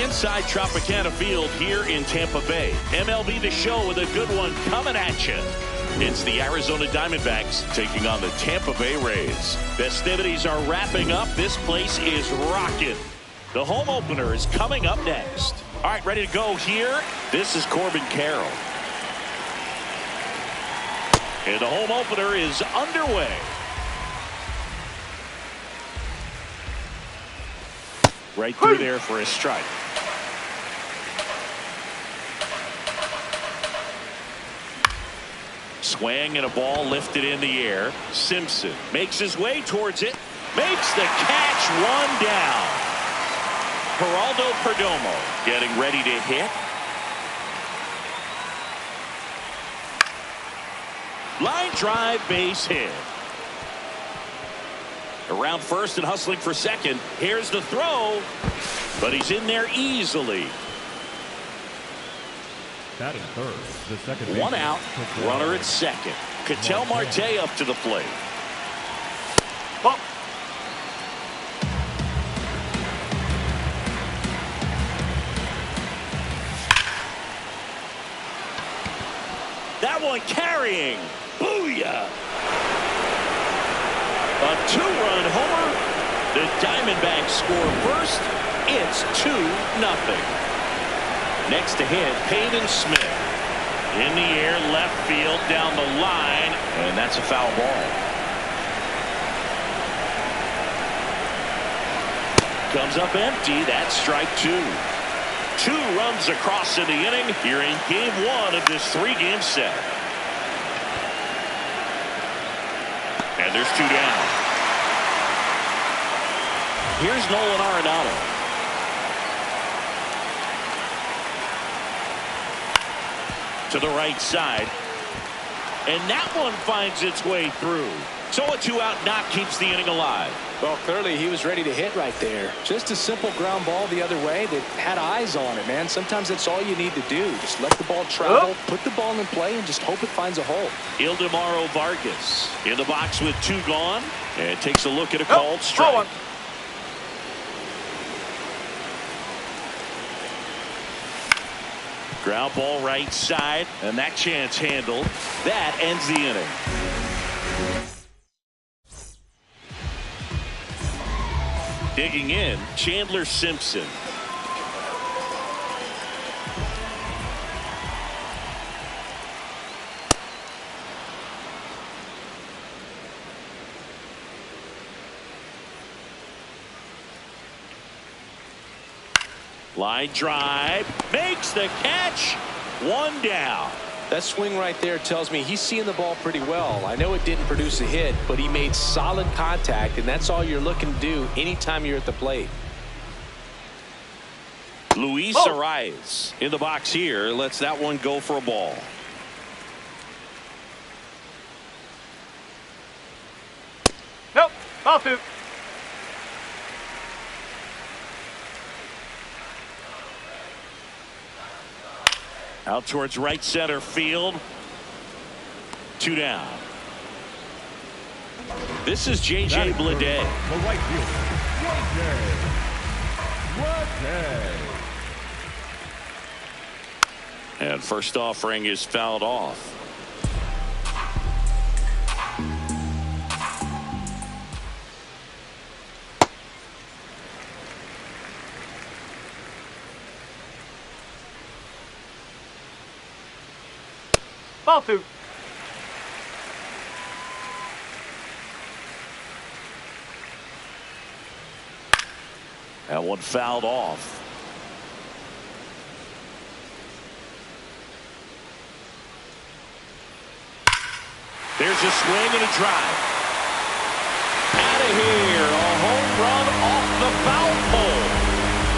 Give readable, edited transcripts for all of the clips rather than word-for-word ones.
inside Tropicana Field here in Tampa Bay. MLB The Show with a good one coming at you. It's the Arizona Diamondbacks taking on the Tampa Bay Rays. Festivities are wrapping up. This place is rocking. The home opener is coming up next. All right, ready to go here. This is Corbin Carroll. And the home opener is underway. Right through there for a strike. Swing and a ball lifted in the air. Simpson makes his way towards it. Makes the catch, one down. Geraldo Perdomo getting ready to hit. Line drive, base hit. Around first and hustling for second. Here's the throw, but he's in there easily. That is third. The second. One out. Runner at second. Ketel Marte up to the plate. Oh. That one carrying. Booyah. A two-run homer. The Diamondbacks score first. It's 2-0. Next to hit, Peyton Smith. In the air, left field, down the line, and that's a foul ball. Comes up empty. That's strike two. 2 runs across in the inning here in game 1 of this 3-game set. And there's 2 down. Here's Nolan Arenado. To the right side. And that one finds its way through. So a 2-out knock keeps the inning alive. Well, clearly he was ready to hit right there. Just a simple ground ball the other way that had eyes on it, man. Sometimes that's all you need to do. Just let the ball travel, put the ball in play, and just hope it finds a hole. Ildemaro Vargas in the box with 2 gone, and takes a look at a called strike. Ground ball right side, and that chance handled. That ends the inning. Digging in, Chandler Simpson. Line drive, makes the catch, 1 down. That swing right there tells me he's seeing the ball pretty well. I know it didn't produce a hit, but he made solid contact, and that's all you're looking to do anytime you're at the plate. Luis Arraez in the box here, lets that one go for a ball. Nope, ball 2. Out towards right center field. 2 down. This is J.J. Bleday. The right fielder, Bleday. And first offering is fouled off. Ball 2. That one fouled off. There's a swing and a drive. Out of here. A home run off the foul pole.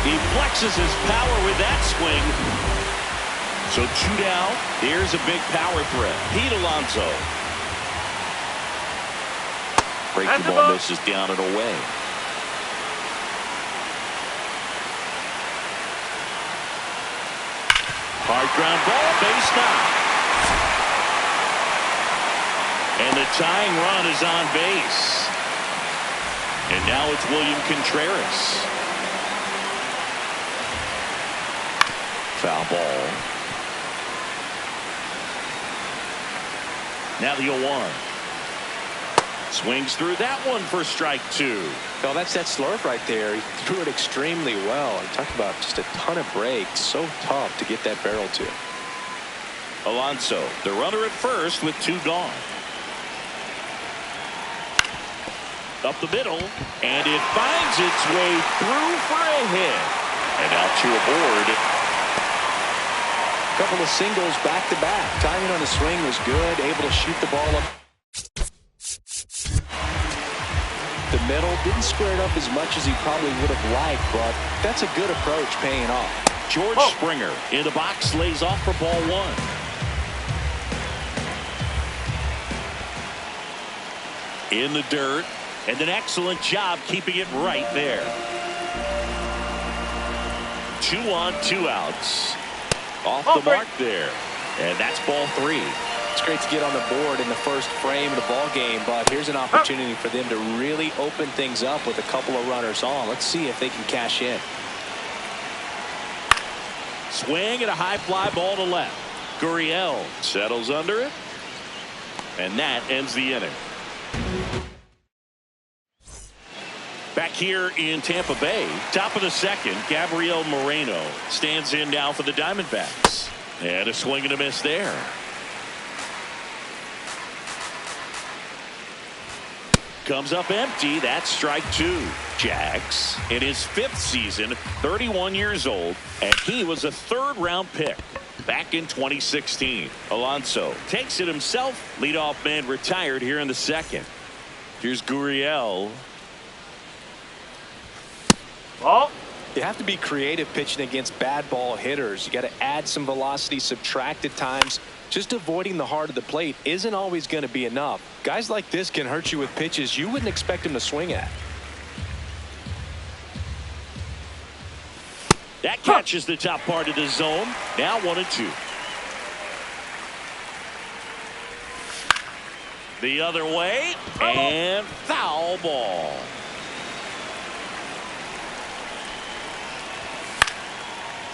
He flexes his power with that swing. So 2 down. Here's a big power threat. Pete Alonso. Breaking ball misses down and away. Hard ground ball, base knock. And the tying run is on base. And now it's William Contreras. Foul ball. Now the 0-1. Swings through that one for strike 2. Well, that's that slurve right there. He threw it extremely well. And talk about just a ton of breaks. So tough to get that barrel to. Alonso, the runner at first with 2 gone. Up the middle, and it finds its way through for a hit. And out to a board. A couple of singles back to back. Timing on the swing was good. Able to shoot the ball up the middle. Didn't square it up as much as he probably would have liked, but that's a good approach paying off. George Springer in the box, lays off for ball 1. In the dirt, and an excellent job keeping it right there. 2 on, 2 outs. Off the mark there, and that's ball 3. It's great to get on the board in the first frame of the ball game, but here's an opportunity for them to really open things up with a couple of runners on. Let's see if they can cash in. Swing and a high fly ball to left. Gurriel settles under it, and that ends the inning. Back here in Tampa Bay, top of the second, Gabriel Moreno stands in now for the Diamondbacks. And a swing and a miss there. Comes up empty. That's strike 2. Jax in his 5th season, 31 years old, and he was a 3rd-round pick back in 2016. Alonso takes it himself. Leadoff man retired here in the 2nd. Here's Gurriel. Ball. You have to be creative pitching against bad ball hitters. You got to add some velocity, subtract at times. Just avoiding the heart of the plate isn't always going to be enough. Guys like this can hurt you with pitches you wouldn't expect him to swing at. That catches the top part of the zone. Now 1-2. The other way, and foul ball.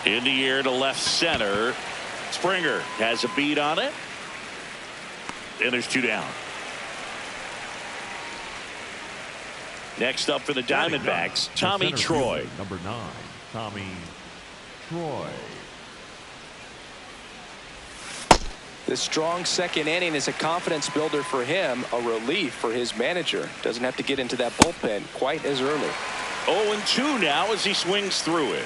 In the air to left center. Springer has a beat on it. And there's 2 down. Next up for the Diamondbacks, Tommy Troy. Number 9, Tommy Troy. This strong second inning is a confidence builder for him, a relief for his manager. Doesn't have to get into that bullpen quite as early. 0-2 now as he swings through it.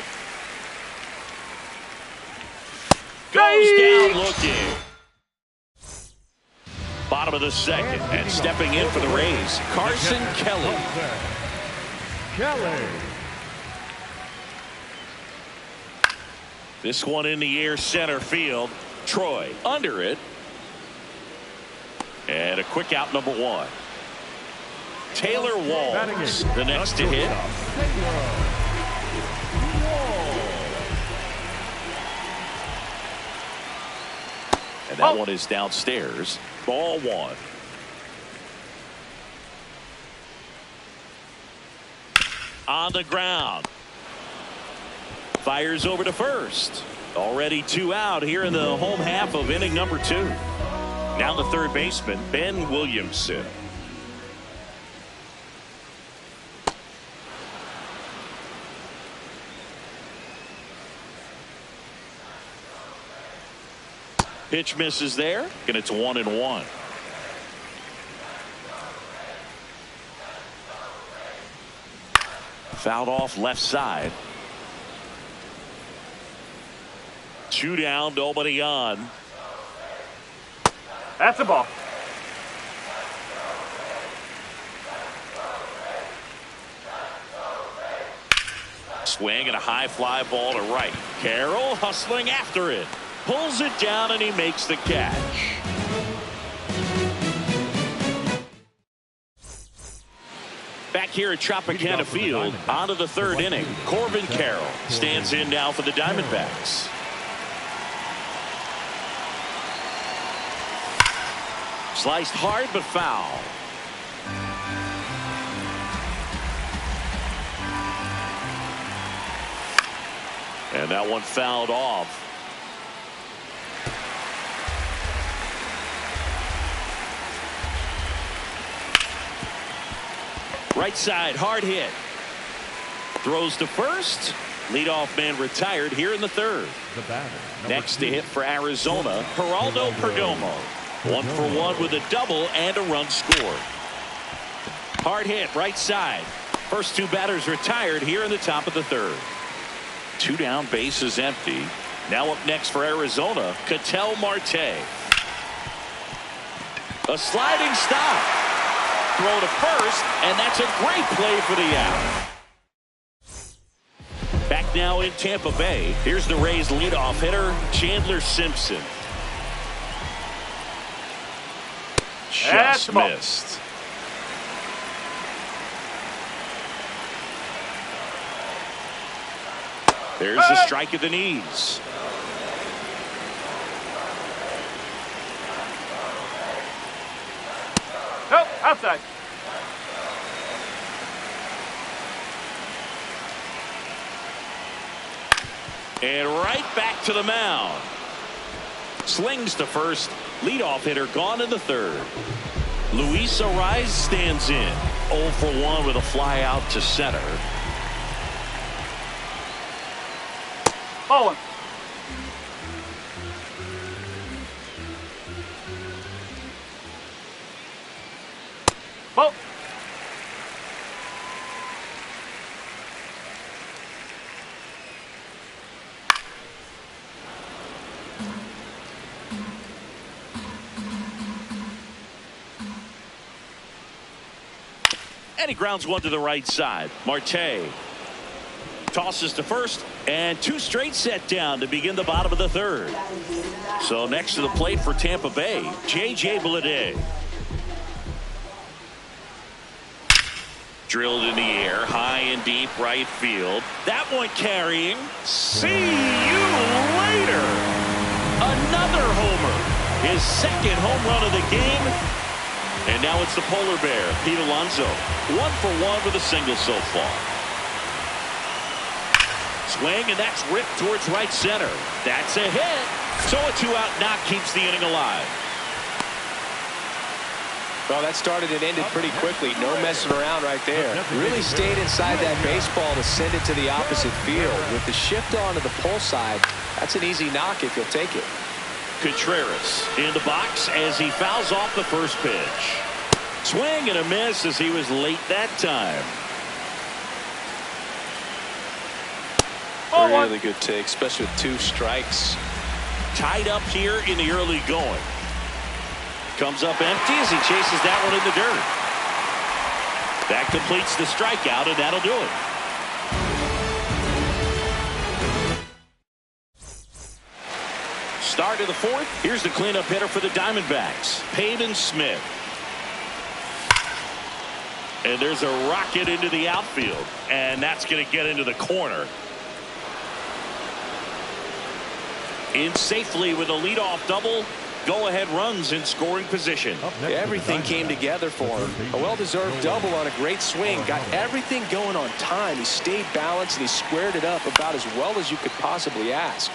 Goes down looking. Bottom of the 2nd, and stepping in for the Rays, Carson Kelly. This one in the air center field. Troy under it. And a quick out, number 1. Taylor Walls, the next to hit. And that one is downstairs. Ball 1. On the ground. Fires over to first. Already 2 out here in the home half of inning number 2. Now the third baseman, Ben Williamson. Pitch misses there, and it's 1-1. Fouled off left side. 2 down, nobody on. That's a ball. Swing and a high fly ball to right. Carroll hustling after it. Pulls it down and he makes the catch. Back here at Tropicana Field, on to the 3rd inning. Corbin Carroll stands in now for the Diamondbacks. Sliced hard but foul. And that one fouled off. Right side, hard hit. Throws to first. Leadoff man retired here in the third. The batter, Next to hit for Arizona, Geraldo Perdomo. 1 for 1 with a double and a run scored. Hard hit, right side. First two batters retired here in the top of the third. 2 down, bases empty. Now up next for Arizona, Ketel Marte. A sliding stop. Throw to first, and that's a great play for the out. Back now in Tampa Bay. Here's the Rays leadoff hitter, Chandler Simpson. Just missed. There's a strike at the knees. Nope, outside. And right back to the mound. Slings to first. Leadoff hitter gone in the third. Luis Arraez stands in. 0 for 1 with a fly out to center. Ball one. Ball. And he grounds one to the right side. Marte tosses to first, and 2 straight set down to begin the bottom of the third. So next to the plate for Tampa Bay, J.J. Bleday. Drilled in the air, high and deep right field. That one carrying. See you later. Another homer. His second home run of the game. And now it's the polar bear, Pete Alonso. 1 for 1 with a single so far. Swing, and that's ripped towards right center. That's a hit. So a 2-out knock keeps the inning alive. Well, that started and ended pretty quickly. No messing around right there. Really stayed inside that baseball to send it to the opposite field. With the shift onto the pull side, that's an easy knock if you'll take it. Contreras in the box as he fouls off the first pitch. Swing and a miss as he was late that time. Really good take, especially with 2 strikes. Tied up here in the early going. Comes up empty as he chases that one in the dirt. That completes the strikeout, and that'll do it. Start of the fourth. Here's the cleanup hitter for the Diamondbacks, Pavin Smith. And there's a rocket into the outfield, and that's going to get into the corner. In safely with a leadoff double. Go-ahead runs in scoring position. Everything came together for him. A well-deserved double on a great swing. Got everything going on time. He stayed balanced, and he squared it up about as well as you could possibly ask.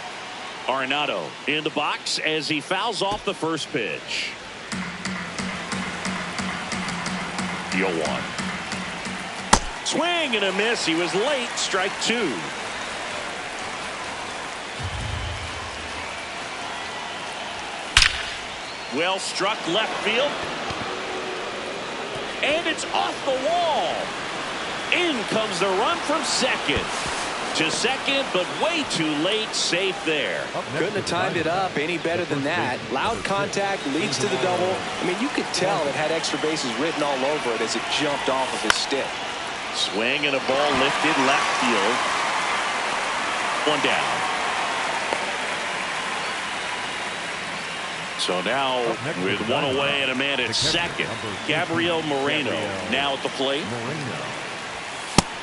Arenado in the box as he fouls off the first pitch. 0-1. Swing and a miss. He was late. Strike 2. Well struck left field. And it's off the wall. In comes the run from second. To second, but way too late. Safe there. Couldn't have timed it up any better than that. Loud contact leads to the double. I mean, you could tell it had extra bases written all over it as it jumped off of his stick. Swing and a ball lifted left field. 1 down. So now with 1 away and a man at second, Gabriel Moreno now at the plate.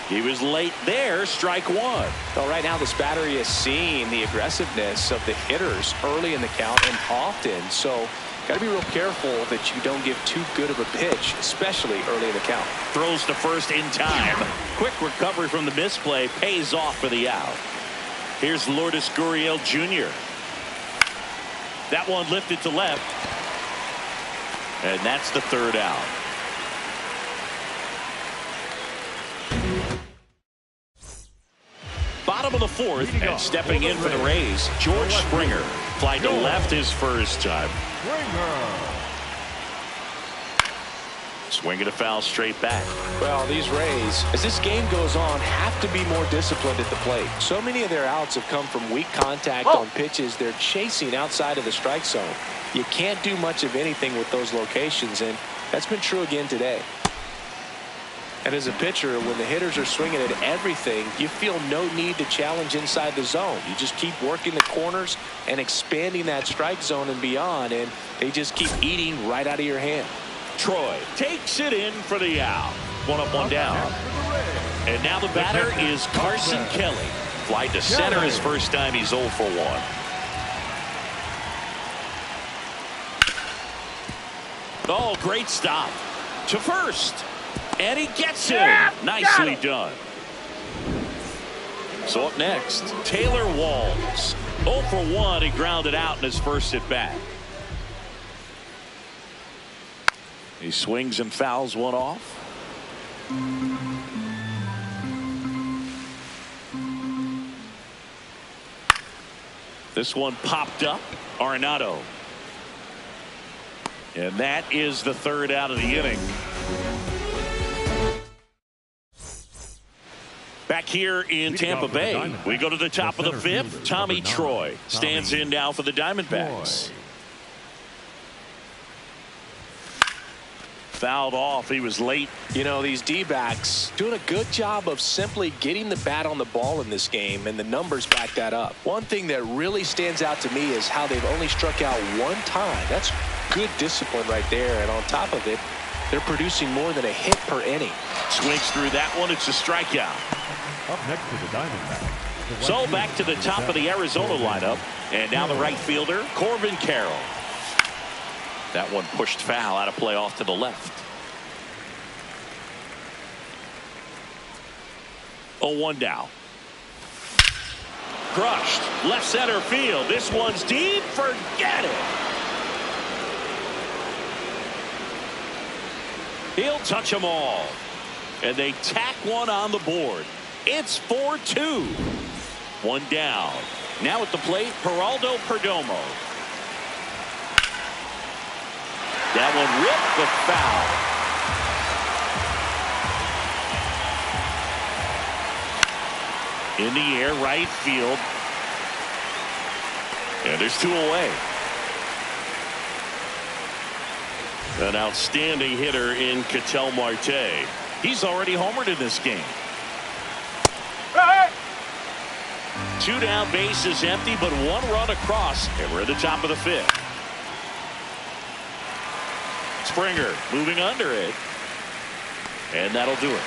He was late there. Strike 1. Well, right now this battery is seeing the aggressiveness of the hitters early in the count and often. So got to be real careful that you don't give too good of a pitch, especially early in the count. Throws to first in time. Quick recovery from the misplay pays off for the out. Here's Lourdes Gurriel Jr. That one lifted to left. And that's the 3rd out. Bottom of the fourth, and stepping in for the Rays, George Springer. Fly to left his first time. Swinging a foul straight back. Well, these Rays, as this game goes on, have to be more disciplined at the plate. So many of their outs have come from weak contact on pitches they're chasing outside of the strike zone. You can't do much of anything with those locations, and that's been true again today. And as a pitcher, when the hitters are swinging at everything, you feel no need to challenge inside the zone. You just keep working the corners and expanding that strike zone and beyond, and they just keep eating right out of your hand. Troy takes it in for the out. One up, one down. And now the batter is Carson Kelly. Fly to center his first time. He's 0 for 1. Oh, great stop. To first. And he gets him. Nicely done. So up next, Taylor Walls. 0 for 1. He grounded out in his first at bat. He swings and fouls one off. This one popped up. Arenado. And that is the third out of the inning. Back here in Tampa Bay, we go to the top of the fifth. Tommy Troy stands in now for the Diamondbacks. Fouled off. He was late. You know, these D-backs doing a good job of simply getting the bat on the ball in this game, and the numbers back that up. One thing that really stands out to me is how they've only struck out one time. That's good discipline right there, and on top of it, they're producing more than a hit per inning. Swings through that one. It's a strikeout. Up next to the Diamondbacks. So back to the top of the Arizona lineup, and now the right fielder, Corbin Carroll. That one pushed foul, out of play off to the left. 0-1 down. Crushed. Left center field. This one's deep. Forget it. He'll touch them all. And they tack one on the board. It's 4-2. One down. Now at the plate, Geraldo Perdomo. That one ripped the foul. In the air, right field. And there's 2 away. An outstanding hitter in Ketel Marte. He's already homered in this game. 2 down, bases empty, but 1 run across, and we're at the top of the 5th. Springer moving under it, and that'll do it.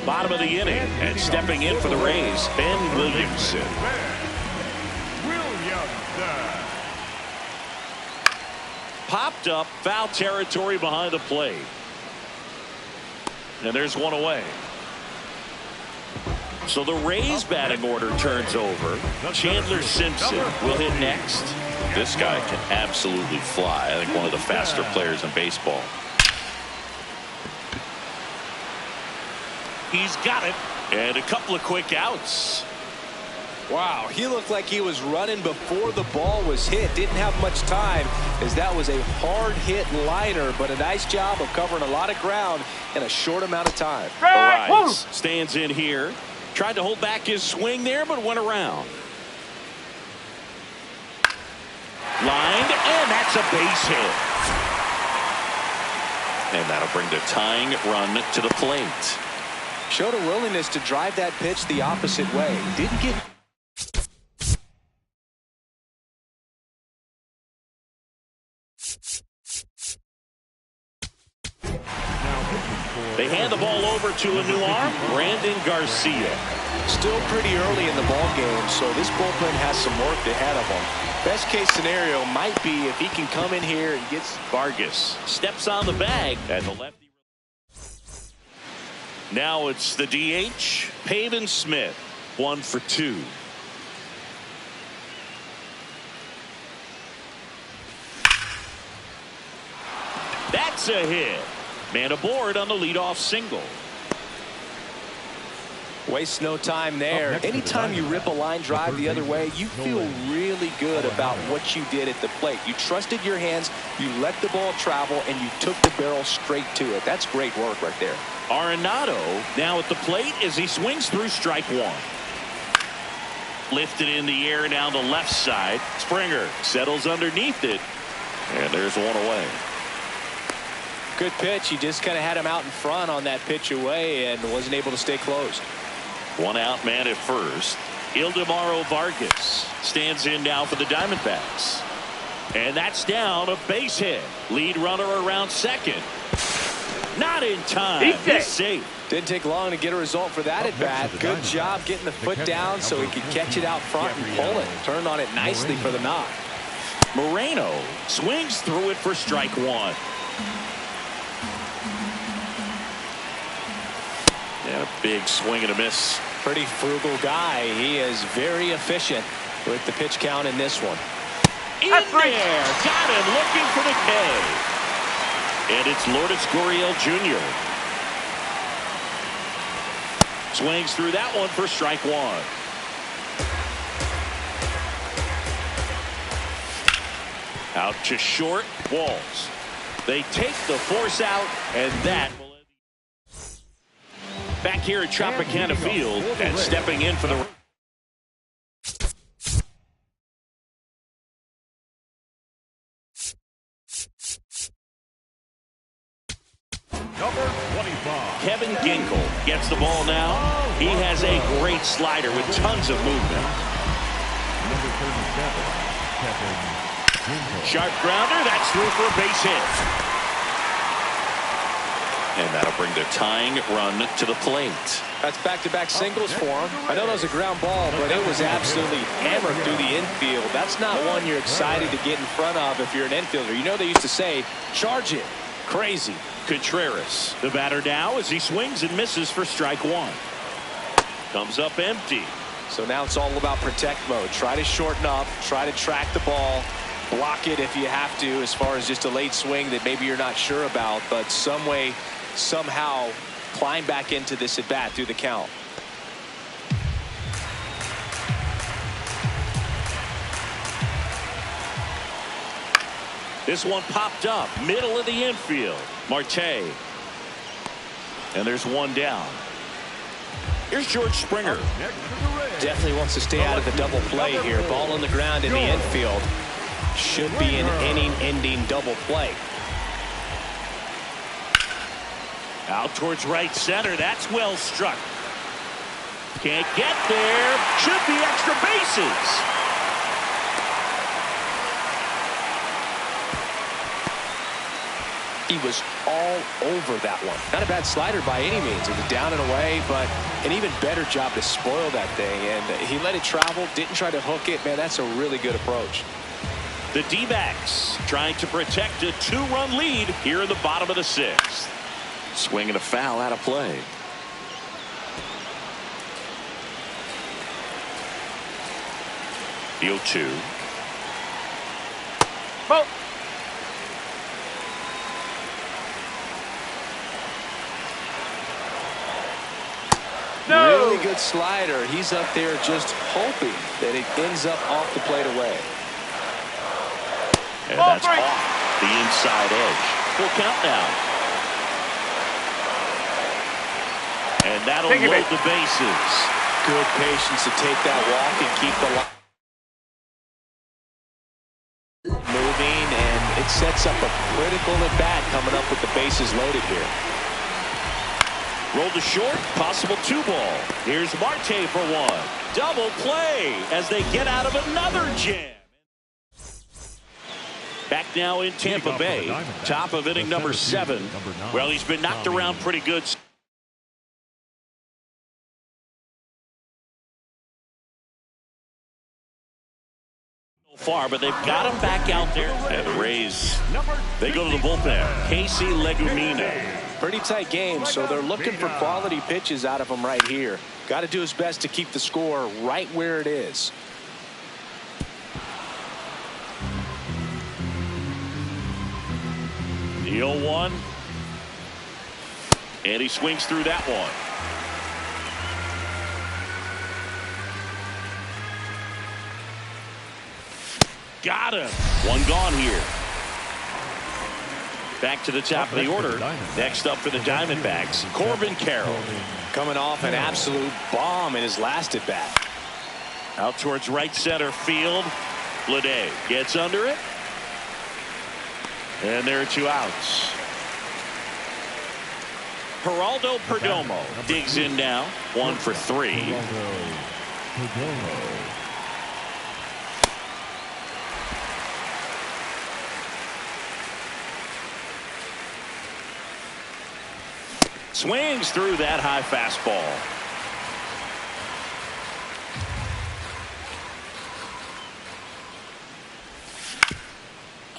Bottom of the inning, and stepping in for the Rays, Ben Williamson. Popped up, foul territory behind the plate. And there's 1 away. So the Rays batting order turns over. Chandler Simpson will hit next. This guy can absolutely fly. I think one of the faster players in baseball. He's got it. And a couple of quick outs. Wow, he looked like he was running before the ball was hit. Didn't have much time, as that was a hard hit liner, but a nice job of covering a lot of ground in a short amount of time. Arias stands in here. Tried to hold back his swing there, but went around. Lined, and that's a base hit. And that'll bring the tying run to the plate. Showed a willingness to drive that pitch the opposite way. Didn't get... They hand the ball over to a new arm, Brandon Garcia. Still pretty early in the ball game, so this bullpen has some work ahead of them. Best case scenario might be if he can come in here and get... Vargas steps on the bag at the lefty. Now it's the DH, Pavin Smith, 1 for 2. That's a hit. Man aboard on the leadoff single. Waste no time there. Anytime you rip a line drive the other way, you feel really good about what you did at the plate. You trusted your hands, you let the ball travel, and you took the barrel straight to it. That's great work right there. Arenado now at the plate as he swings through strike one. Lifted in the air down the left side. Springer settles underneath it, and there's one away. Good pitch. He just kind of had him out in front on that pitch away and wasn't able to stay closed. One out man at first. Ildemaro Vargas stands in now for the Diamondbacks. And that's down, a base hit. Lead runner around second. Not in time. He's safe. Didn't take long to get a result for that at bat. Good job getting the foot down so he could catch it out front and pull it. Turned on it nicely for the knock. Moreno swings through it for strike one. And a big swing and a miss. Pretty frugal guy. He is very efficient with the pitch count in this one. In there. Got him looking for the K. And it's Lourdes Gurriel Jr. Swings through that one for strike one. Out to short. Walls. They take the force out, and that will end. Back here at Tropicana Field, and stepping in for the Number 25. Kevin Ginkel gets the ball now. He has a great slider with tons of movement. Number 37. Kevin Ginkel. Sharp grounder. That's through for a base hit. And that'll bring the tying run to the plate. That's back-to-back singles for him. I know that was a ground ball, but it was absolutely hammered through the infield. That's not one you're excited to get in front of if you're an infielder. You know they used to say, charge it. Crazy. Contreras, the batter now as he swings and misses for strike one. Comes up empty. So now it's all about protect mode. Try to shorten up, try to track the ball, block it if you have to, as far as just a late swing that maybe you're not sure about, but some way, somehow climb back into this at bat through the count. This one popped up middle of the infield. Marte. And there's one down. Here's George Springer. Definitely wants to stay out of the double play here. Ball on the ground in the infield. Should be an inning-ending double play. Out towards right center. That's well struck. Can't get there. Should be extra bases. He was all over that one. Not a bad slider by any means. It was down and away, but an even better job to spoil that thing. And he let it travel, didn't try to hook it. Man, that's a really good approach. The D-backs trying to protect a two-run lead here in the bottom of the sixth. Swing and a foul out of play. The 0-2. Ball. No. Really good slider. He's up there just hoping that it ends up off the plate away. And that's off the inside edge. Full count now. And that'll load the bases. Good patience to take that walk and keep the line moving, and it sets up a critical at bat coming up with the bases loaded here. Rolled to short, possible 2-ball. Here's Marte for one. Double play as they get out of another jam. Back now in Tampa Bay, top of inning number 7. Well, he's been knocked around pretty good far, but they've got him back out there. And the Rays, they go to the bullpen. Casey Legumina. Pretty tight game, so they're looking for quality pitches out of him right here. Got to do his best to keep the score right where it is. The The 0-1. And he swings through that one. Got him. One gone here. Back to the top of the order. Next up for the Diamondbacks, Corbin Carroll. Coming off an absolute bomb in his last at bat. Out towards right center field. Bleday gets under it. And there are 2 outs. Geraldo Perdomo digs in now. 1 for 3. Swings through that high fastball.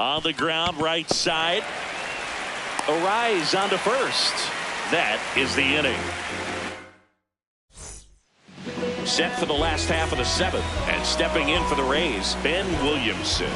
On the ground, right side. Arise on to first. That is the inning. Set for the last half of the 7th, and stepping in for the Rays, Ben Williamson.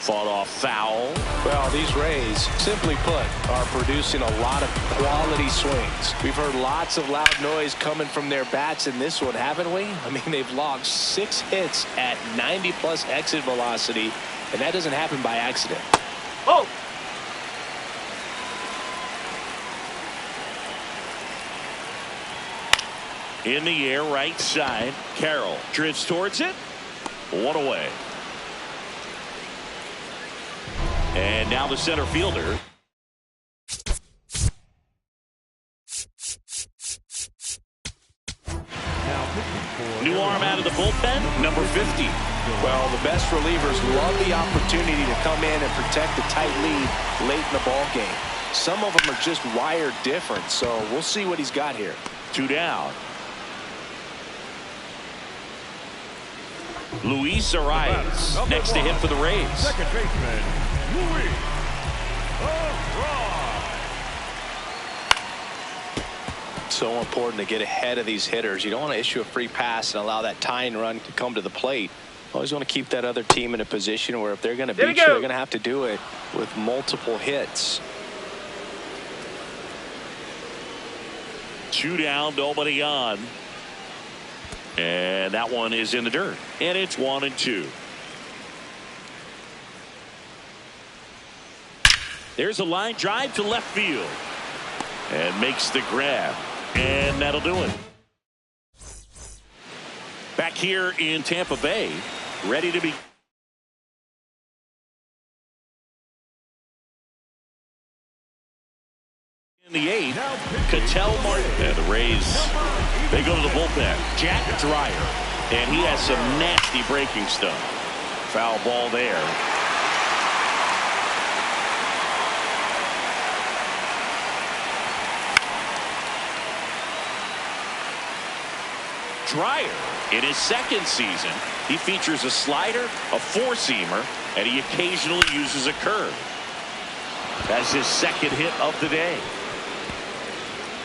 Fought off foul. Well, these Rays, simply put, are producing a lot of quality swings. We've heard lots of loud noise coming from their bats in this one, haven't we? I mean, they've logged 6 hits at 90+ exit velocity, and that doesn't happen by accident. Oh! In the air, right side. Carroll drifts towards it. 1 away. And now the center fielder. New arm out of the bullpen, number 50. Well, the best relievers love the opportunity to come in and protect the tight lead late in the ball game. Some of them are just wired different, so we'll see what he's got here. 2 down. Luis Arias next to hit for the Rays. Second baseman, Luis Arias. So important to get ahead of these hitters. You don't want to issue a free pass and allow that tying run to come to the plate. Always want to keep that other team in a position where if they're going to beat you, they're going to have to do it with multiple hits. 2 down, nobody on. And that one is in the dirt. And it's 1-2. There's a line drive to left field. And makes the grab. And that'll do it. Back here in Tampa Bay, ready to be. In the 8th, Ketel Marte. And the Rays, they go to the bullpen. Jack Dreyer. And he has some nasty breaking stuff. Foul ball there. Dreyer, in his 2nd season, he features a slider, a 4-seamer, and he occasionally uses a curve. That's his 2nd hit of the day.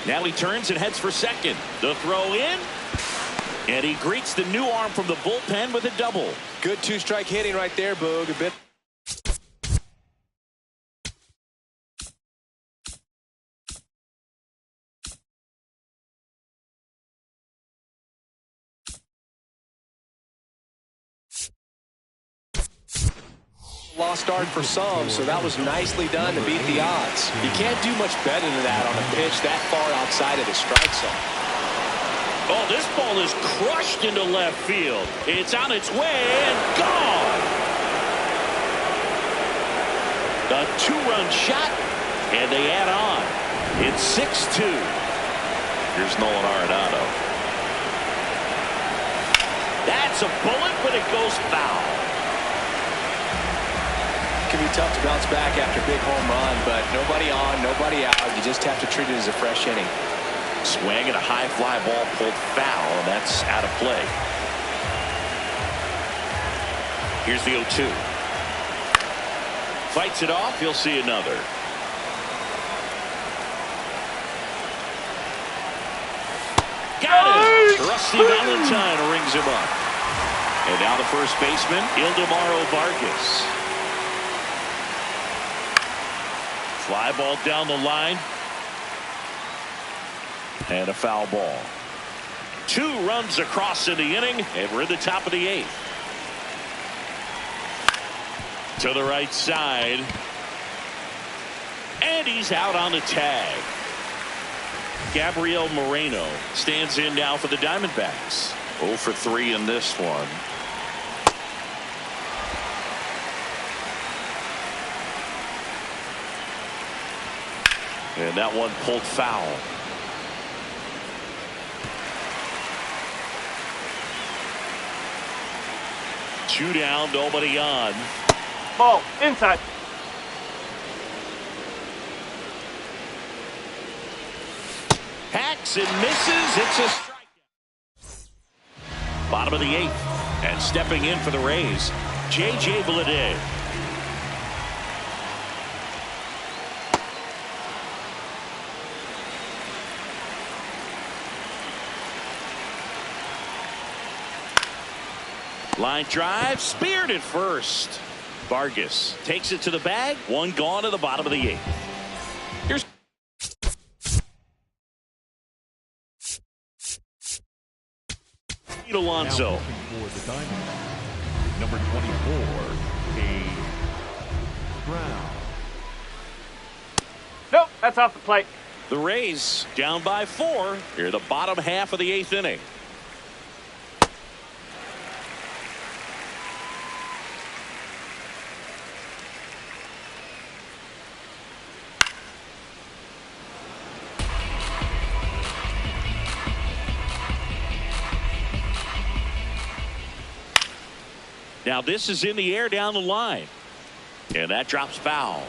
Now he turns and heads for second. The throw in. And he greets the new arm from the bullpen with a double. Good 2-strike hitting right there, Boog. A bit. Lost start for some, so that was nicely done to beat the odds. You can't do much better than that on a pitch that far outside of the strike zone. Oh, this ball is crushed into left field. It's on its way and gone. A 2-run shot, and they add on. It's 6-2. Here's Nolan Arenado. That's a bullet, but it goes foul. It can be tough to bounce back after a big home run, but nobody on, nobody out. You just have to treat it as a fresh inning. Swing and a high fly ball pulled foul, and that's out of play. Here's the 0-2. Fights it off. He'll see another. Got it! Rusty Valentine rings him up. And now the first baseman, Ildemaro Vargas. Fly ball down the line. And a foul ball. 2 runs across in the inning, and we're in the top of the 8th. To the right side. And he's out on the tag. Gabriel Moreno stands in now for the Diamondbacks. 0 for 3 in this one. And that one pulled foul. Two down, nobody on. Ball inside. Hacks and misses. It's a strikeout. Bottom of the 8th. And stepping in for the Rays, J.J. Bleday. Line drive, speared at first. Vargas takes it to the bag. 1 gone to the bottom of the 8th. Here's Alonso. For the Diamondbacks, number 24, Cade Brown. Nope, that's off the plate. The Rays down by 4 here, the bottom half of the 8th inning. Now this is in the air down the line. And that drops foul.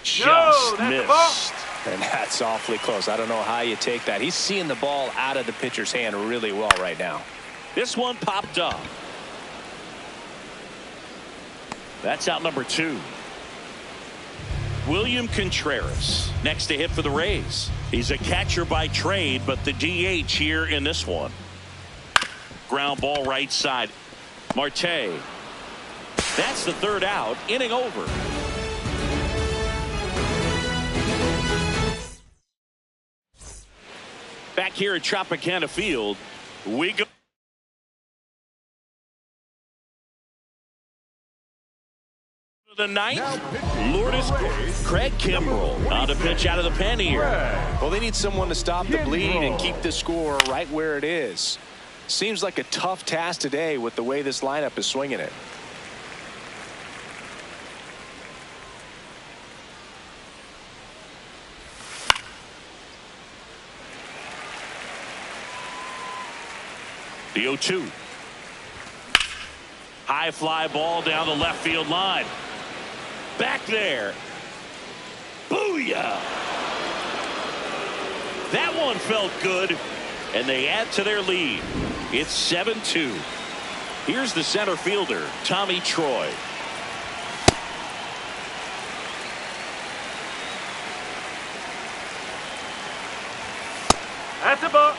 Just missed. And that's awfully close. I don't know how you take that. He's seeing the ball out of the pitcher's hand really well right now. This one popped up. That's out number 2. William Contreras next to hit for the Rays. He's a catcher by trade, but the DH here in this one. Ground ball right side. Marte. That's the 3rd out. Inning over. Back here at Tropicana Field, we go. The 9th, Lourdes Craig Kimbrel on a pitch out of the pen here. Well, they need someone to stop the bleed and keep the score right where it is. Seems like a tough task today with the way this lineup is swinging it. The 0-2. High fly ball down the left field line. Back there. Booyah! That one felt good, and they add to their lead. It's 7-2. Here's the center fielder, Tommy Troy. That's a ball.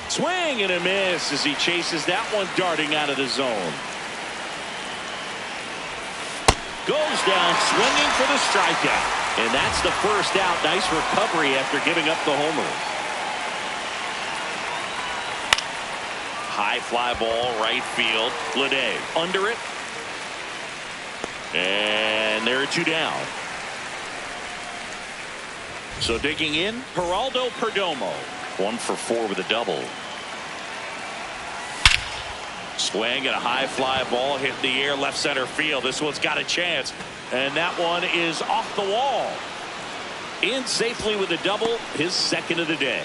Swing and a miss as he chases that one darting out of the zone. Goes down swinging for the strikeout. And that's the 1st out. Nice recovery after giving up the homer. High fly ball right field. Bleday under it. And there are 2 down. So digging in, Geraldo Perdomo. 1 for 4 with a double. Swing and a high fly ball hit in the air left center field. This one's got a chance, and that one is off the wall. In safely with a double, his 2nd of the day.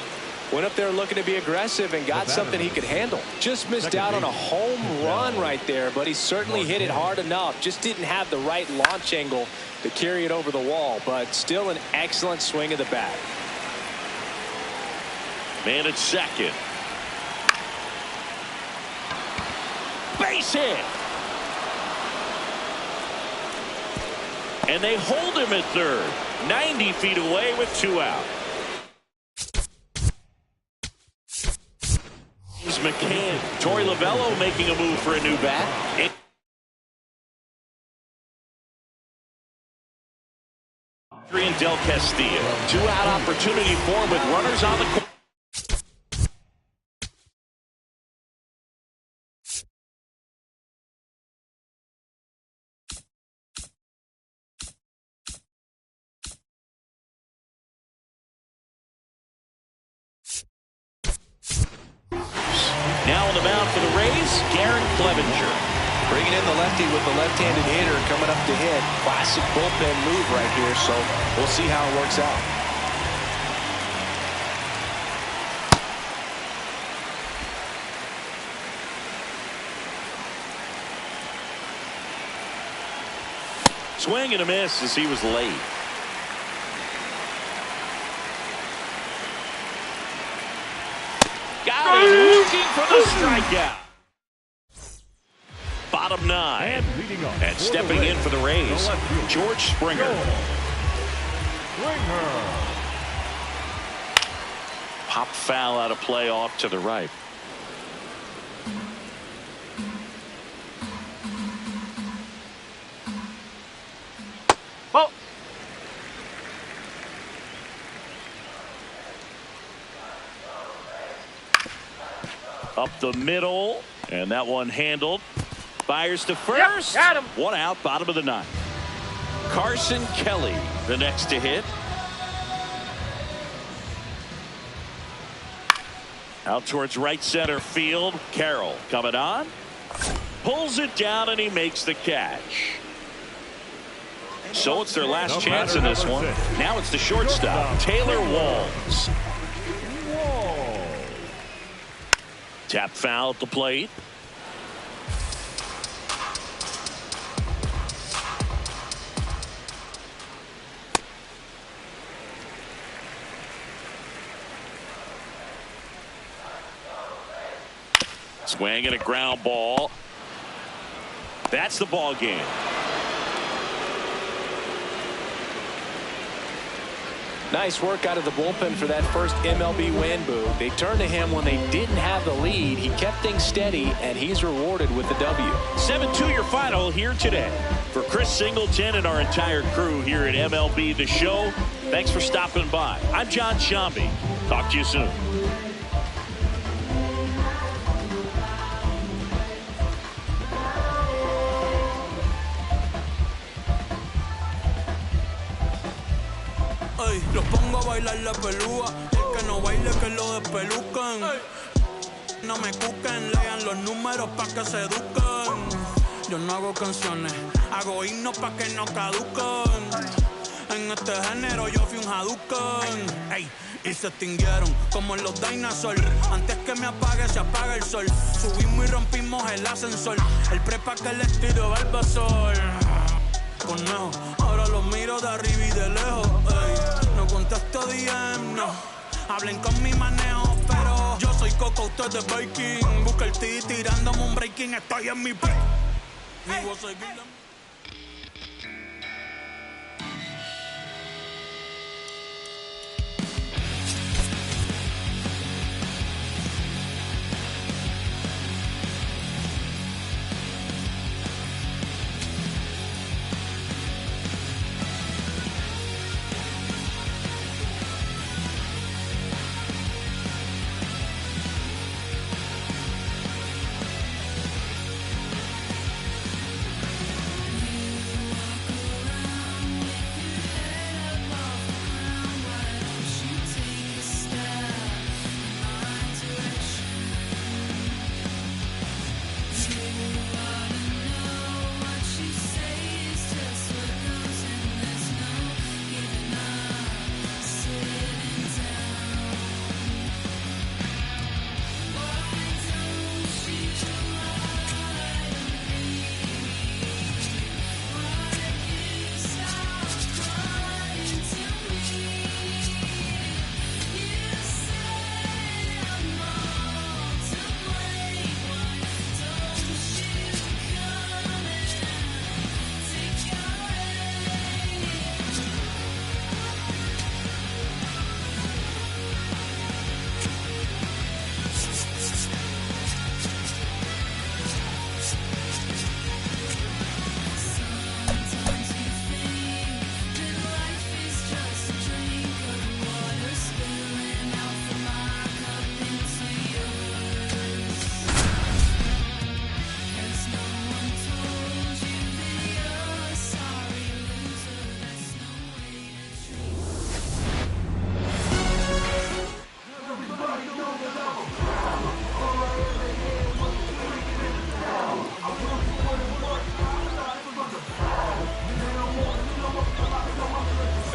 Went up there looking to be aggressive and got something he could handle. Just missed out on a home run right there, but he certainly hit it hard enough. Just didn't have the right launch angle to carry it over the wall, but still an excellent swing of the bat. Man at second. Base hit. And they hold him at 3rd. 90 feet away with 2 out. Lovullo making a move for a new bat. And Del Castillo. Two-out opportunity for him with runners on the court. Now on the mound for the Rays, Garrett Clevenger. Bringing in the lefty with the left-handed hitter coming up to hit. Classic bullpen move right here, so we'll see how it works out. Swing and a miss as he was late. Got him looking for the strikeout. Bottom 9. And stepping in for the Rays, George Springer. Pop foul out of play off to the right. Ball. Up the middle, and that one handled. Fires to first. Yep, got him. One out, bottom of the 9th. Carson Kelly, the next to hit. Out towards right center field. Carroll coming on. Pulls it down, and he makes the catch. So it's their last chance in this one. Now it's the shortstop, Taylor Walls. Tap foul at the plate. Swing and a ground ball. That's the ball game. Nice work out of the bullpen for that first MLB win, Boo. They turned to him when they didn't have the lead. He kept things steady, and he's rewarded with the W. 7-2 your final here today. For Chris Singleton and our entire crew here at MLB The Show, thanks for stopping by. I'm John Shambi. Talk to you soon. Los pongo a bailar la pelúa. El que no baile que lo despelucan. No me cuquen, lean los números pa' que se eduquen. Yo no hago canciones, hago himnos pa' que no caduquen. En este género yo fui un Hadouken. Ey, y se extinguieron como en los dinosaurs. Antes que me apague, se apaga el sol. Subimos y rompimos el ascensor. El prepa que les tiro Barbasol. Conejo, ahora los miro de arriba y de lejos. Ey, no contesto DM, no. Hablen con mi manejo, pero yo soy Coco, usted de Baking. Busca el T tirándome un breaking, estoy en mi break. Y voy a seguir.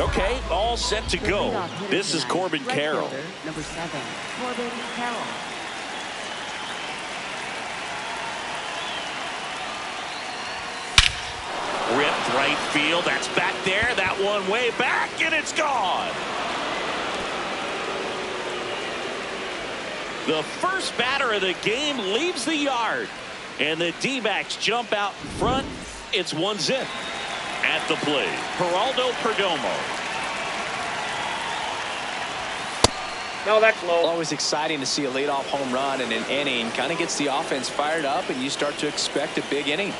Okay, all set to go. This is Corbin Carroll. Number 7, Corbin Carroll. Ripped right field. That's back there. That one way back, and it's gone. The first batter of the game leaves the yard, and the D-backs jump out in front. It's 1-0. At the plate, Geraldo Perdomo. No, that's low. Always exciting to see a leadoff home run in an inning. Kind of gets the offense fired up, and you start to expect a big inning.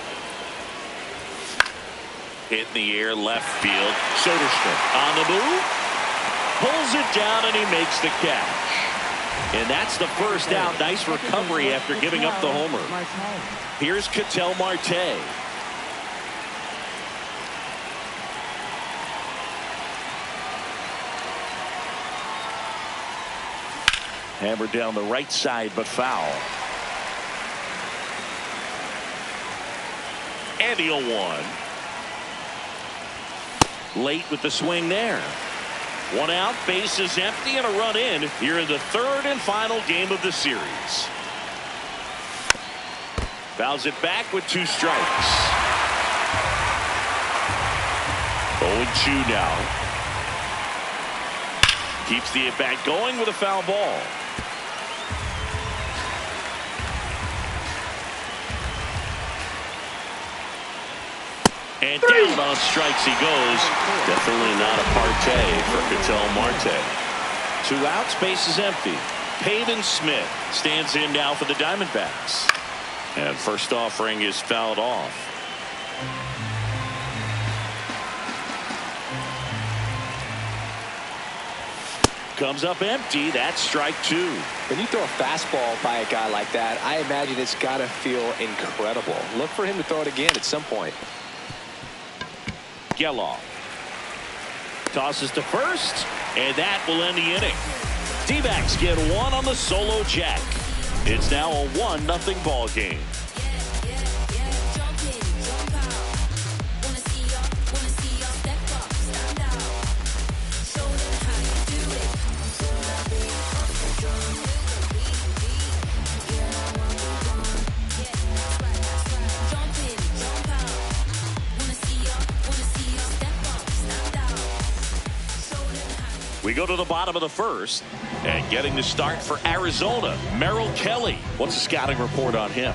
Hit in the air, left field. Soderstrom on the move. Pulls it down, and he makes the catch. And that's the first out. Nice recovery after giving up the homer. Here's Ketel Marte. Hammered down the right side, but foul. And the 0-1. Late with the swing there. One out, bases empty, and a run in here in the third and final game of the series. Fouls it back with 2 strikes. 0-2 now. Keeps the at-bat going with a foul ball. And down on strikes he goes. Definitely not a partay for Ketel Marte. 2 outs, bases empty. Pavin Smith stands in now for the Diamondbacks. And first offering is fouled off. Comes up empty. That's strike 2. When you throw a fastball by a guy like that, I imagine it's got to feel incredible. Look for him to throw it again at some point. Geloff tosses to first, and that will end the inning. D-backs get 1 on the solo jack. It's now a 1-0 ball game. We go to the bottom of the first, and getting the start for Arizona, Merrill Kelly. What's the scouting report on him?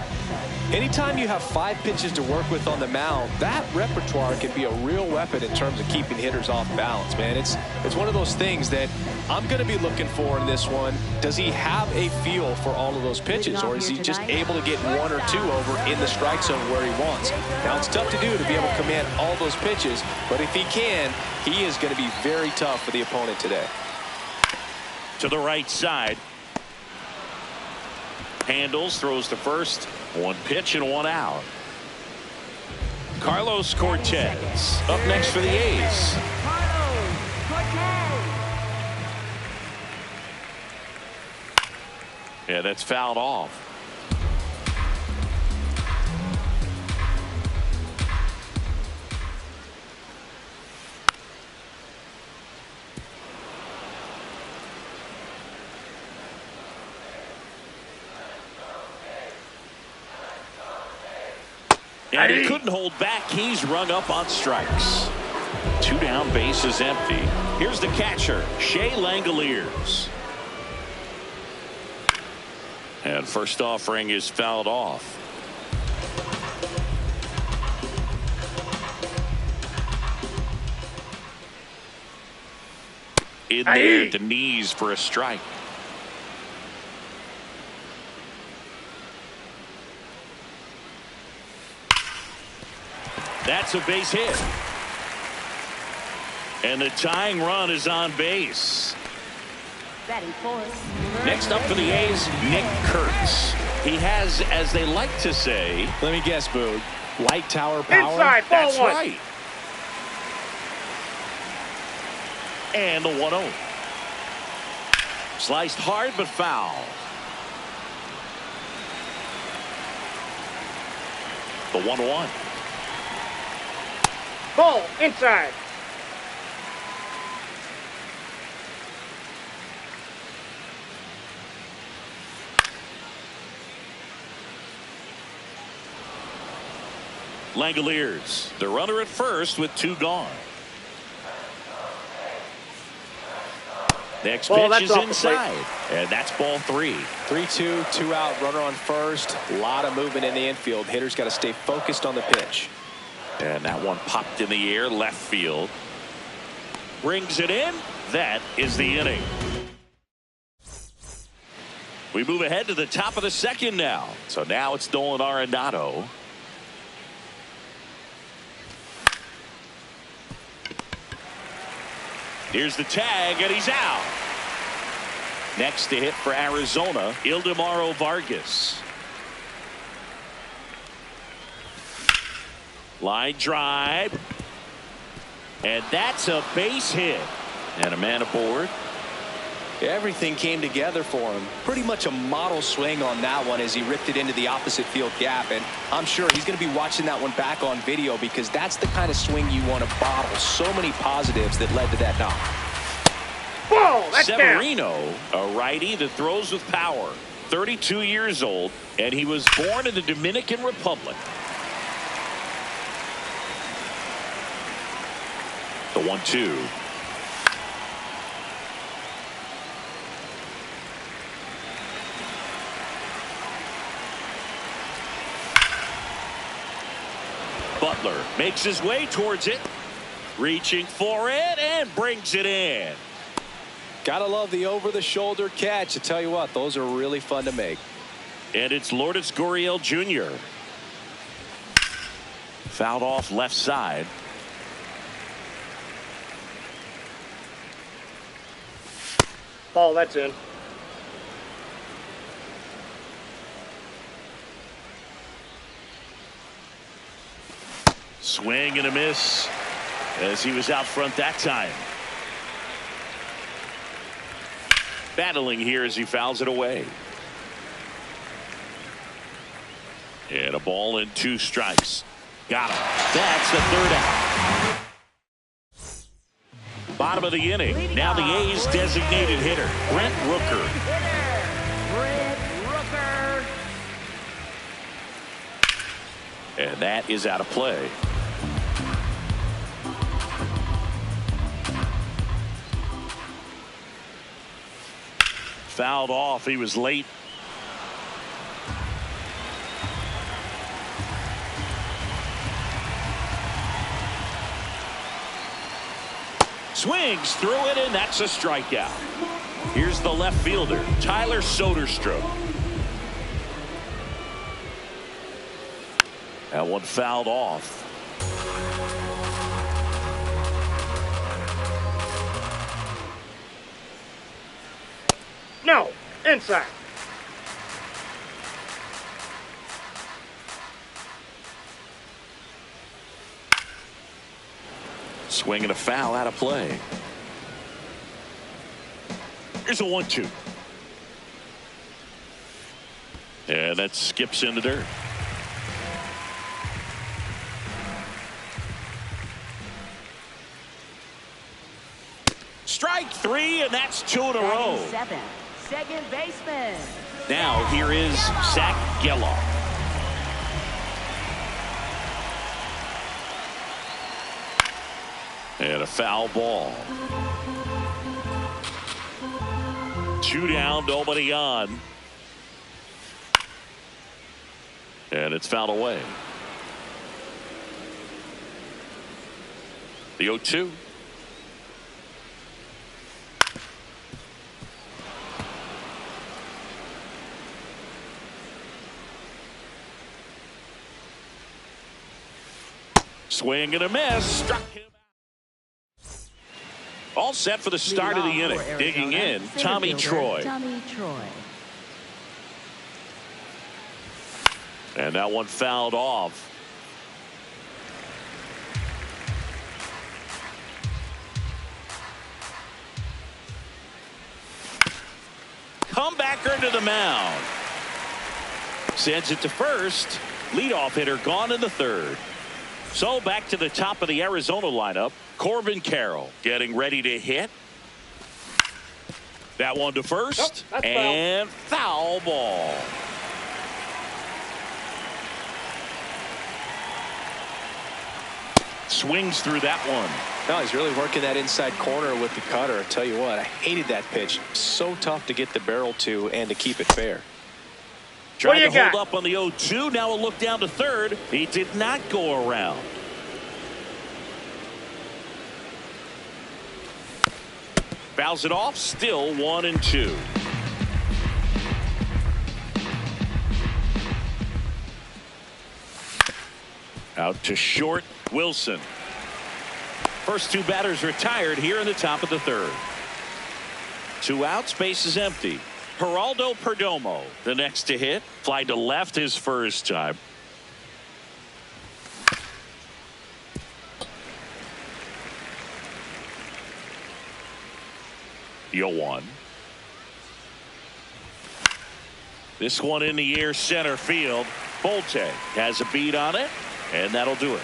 Anytime you have 5 pitches to work with on the mound, that repertoire can be a real weapon in terms of keeping hitters off balance, man. It's one of those things that I'm going to be looking for in this one. Does he have a feel for all of those pitches, or is he just able to get 1 or 2 over in the strike zone where he wants? Now, it's tough to do to be able to command all those pitches, but if he can, he is going to be very tough for the opponent today. To the right side. Handles, throws to first. 1 pitch and 1 out. Carlos Cortez up next for the A's. Yeah, that's fouled off. And he couldn't hold back. He's rung up on strikes. 2 down, bases empty. Here's the catcher, Shea Langoliers. And first offering is fouled off. In there at the knees for a strike. That's a base hit. And the tying run is on base. Next up for the A's, Nick Kurtz. He has, as they like to say, let me guess, Boog, light tower power. Inside, ball that's 1. right. And the 1-0. Sliced hard but foul. The 1-1. Ball inside. Langoliers, the runner at first with 2 gone. Next pitch is inside, and that's ball 3. 3-2, 2 out, runner on first. A lot of movement in the infield. Hitters got to stay focused on the pitch. And that one popped in the air, left field. Brings it in. That is the inning. We move ahead to the top of the second now. So now it's Nolan Arenado. Here's the tag, and he's out. Next to hit for Arizona, Ildemaro Vargas. Line drive. And that's a base hit. And a man aboard. Everything came together for him. Pretty much a model swing on that one as he ripped it into the opposite field gap. And I'm sure he's going to be watching that one back on video because that's the kind of swing you want to bottle. So many positives that led to that knock. Whoa, that's Severino, a righty that throws with power. 32 years old, and he was born in the Dominican Republic. The 1-2. Butler makes his way towards it, reaching for it, and brings it in. Gotta love the over-the-shoulder catch. I tell you what, those are really fun to make. And it's Lourdes Gurriel Jr. Fouled off left side. Ball, that's in. Swing and a miss as he was out front that time. Battling here as he fouls it away. And a ball and 2 strikes. Got him. That's the 3rd out. Bottom of the inning. Now the A's designated hitter, Brent Rooker. And that is out of play. Fouled off. He was late. Swings through it, and that's a strikeout. Here's the left fielder, Tyler Soderstrom. That one fouled off. No, inside. Swing and a foul out of play. Here's a 1-2. And that skips in the dirt. Strike 3, and that's 2 in a row. 7, second baseman. Now here is Zach Geloff. And a foul ball. 2 down, nobody on. And it's fouled away. The 0-2. Swing and a miss. Struck him out. All set for the start of the inning. Digging in, Tommy Troy. And that one fouled off. Comebacker to the mound. Sends it to first. Leadoff hitter gone in the 3rd. So back to the top of the Arizona lineup. Corbin Carroll getting ready to hit. That one to first. Nope, and foul ball. Swings through that one. No, he's really working that inside corner with the cutter. I tell you what, I hated that pitch. So tough to get the barrel to and to keep it fair. Trying to hold up on the 0-2. Now a look down to third. He did not go around. Fouls it off. Still 1-2. Out to short. Wilson. First two batters retired here in the top of the third. 2 outs, base is empty. Geraldo Perdomo, the next to hit. Fly to left his first time. The 0-1. This one in the air, center field. Bolte has a beat on it, and that'll do it.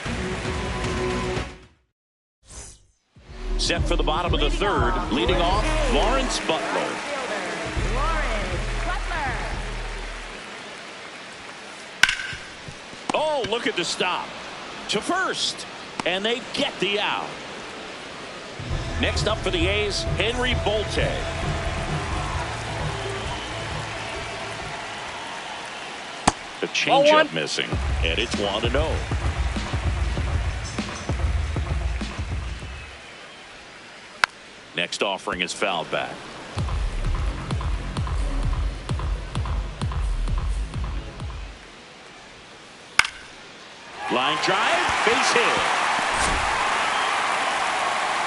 Set for the bottom of the third. Leading off, Lawrence Butler. Oh, look at the stop. To first. And they get the out. Next up for the A's, Henry Bolte. The changeup missing. And it's 1-0. Next offering is fouled back. Line drive, base hit.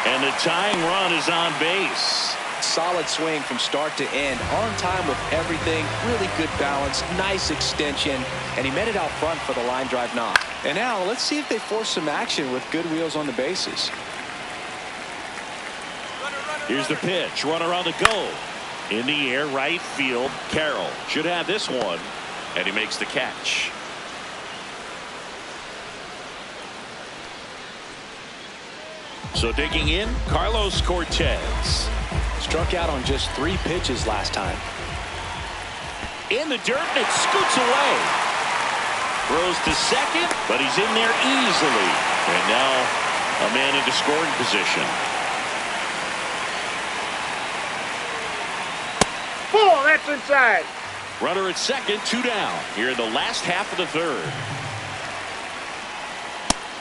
And the tying run is on base. Solid swing from start to end. On time with everything. Really good balance. Nice extension. And he met it out front for the line drive knock. And now let's see if they force some action with good wheels on the bases. Here's the pitch. Runner on the go. In the air, right field. Carroll should have this one. And he makes the catch. So digging in, Carlos Cortez. Struck out on just 3 pitches last time. In the dirt, and it scoots away. Throws to second, but he's in there easily. And now a man into scoring position. Ball, that's inside. Runner at second, 2 down. Here in the last half of the third.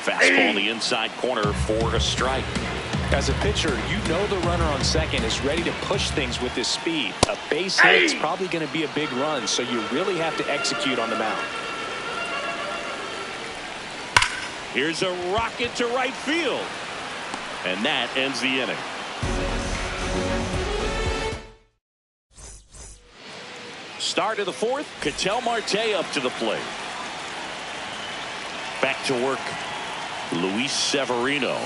Fastball in the inside corner for a strike. As a pitcher, you know the runner on second is ready to push things with his speed. A base hit's probably going to be a big run, so you really have to execute on the mound. Here's a rocket to right field. And that ends the inning. Start of the fourth, Ketel Marte up to the plate. Back to work, Luis Severino.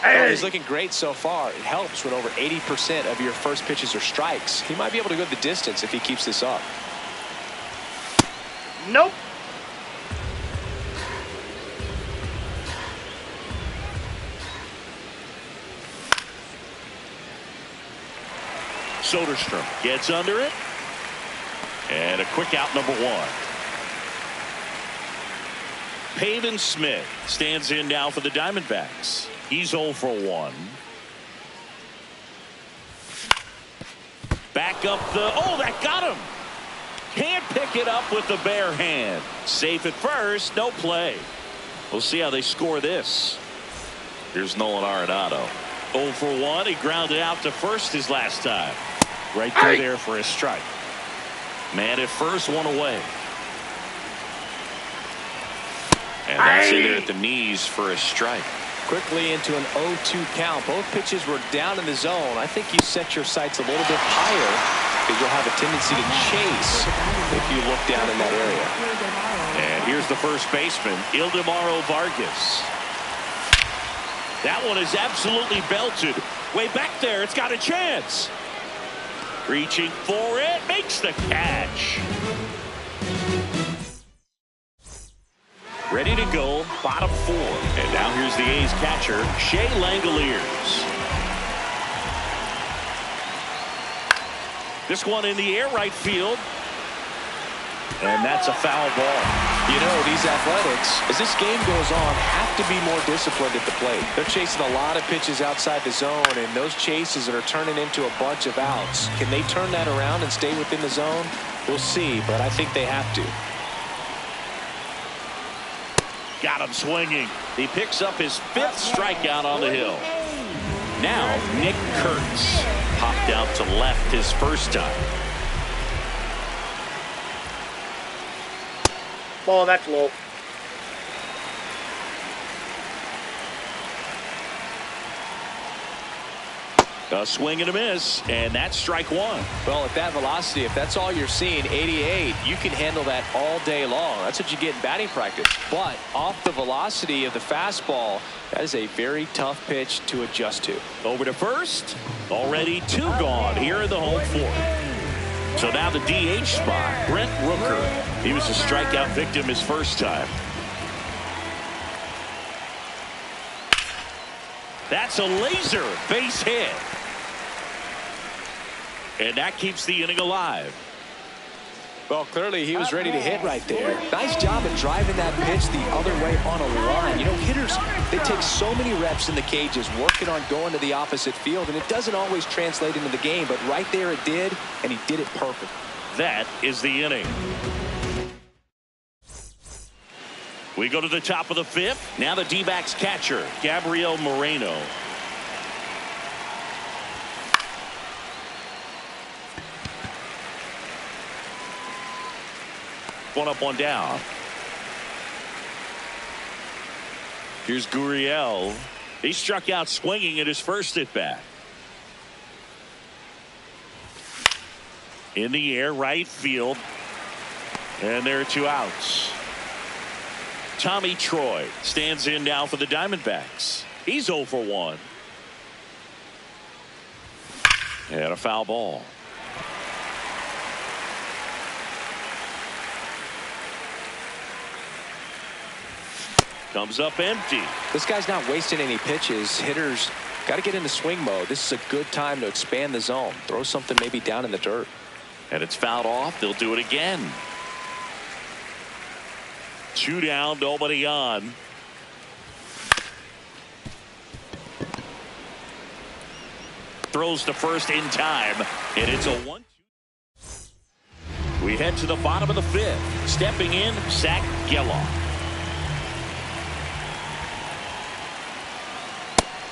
Well, he's looking great so far. It helps when over 80% of your first pitches are strikes. He might be able to go the distance if he keeps this up. Nope. Soderstrom gets under it. And a quick out, number 1. Pavin Smith stands in now for the Diamondbacks. He's 0 for 1. Back up the... Oh, that got him. Can't pick it up with the bare hand. Safe at first. No play. We'll see how they score this. Here's Nolan Arenado. 0 for 1. He grounded out to first his last time. Right through there for a strike. Man at first, 1 away. And that's in there at the knees for a strike. Quickly into an 0-2 count. Both pitches were down in the zone. I think you set your sights a little bit higher because you'll have a tendency to chase if you look down in that area. And here's the first baseman, Ildemaro Vargas. That one is absolutely belted. Way back there, it's got a chance. Reaching for it, makes the catch. Ready to go, bottom 4. And now here's the A's catcher, Shea Langoliers. This one in the air, right field. And that's a foul ball. You know, these Athletics, as this game goes on, have to be more disciplined at the plate. They're chasing a lot of pitches outside the zone, and those chases are turning into a bunch of outs. Can they turn that around and stay within the zone? We'll see, but I think they have to. Got him swinging. He picks up his 5th strikeout on the hill. Now, Nick Kurtz popped out to left his first time. Ball, that's low. A swing and a miss, and that's strike 1. Well, at that velocity, if that's all you're seeing, 88, you can handle that all day long. That's what you get in batting practice. But off the velocity of the fastball, that is a very tough pitch to adjust to. Over to first. Already 2 gone here in the home 4th. So now the DH spot, Brent Rooker. He was a strikeout victim his first time. That's a laser base hit. And that keeps the inning alive. Well, clearly he was ready to hit right there. Nice job of driving that pitch the other way on a line. You know, hitters, they take so many reps in the cages working on going to the opposite field, and it doesn't always translate into the game, but right there it did, and he did it perfect. That is the inning. We go to the top of the 5th. Now the D-backs catcher, Gabriel Moreno. One up, one down. Here's Gurriel. He struck out swinging at his first at bat. In the air, right field. And there are 2 outs. Tommy Troy stands in now for the Diamondbacks. He's 0 for 1. And a foul ball. Comes up empty. This guy's not wasting any pitches. Hitters got to get into swing mode. This is a good time to expand the zone. Throw something maybe down in the dirt. And it's fouled off. They'll do it again. 2 down, nobody on. Throws to first in time, and it's a 1-2. We head to the bottom of the 5th. Stepping in, Zach Geloff.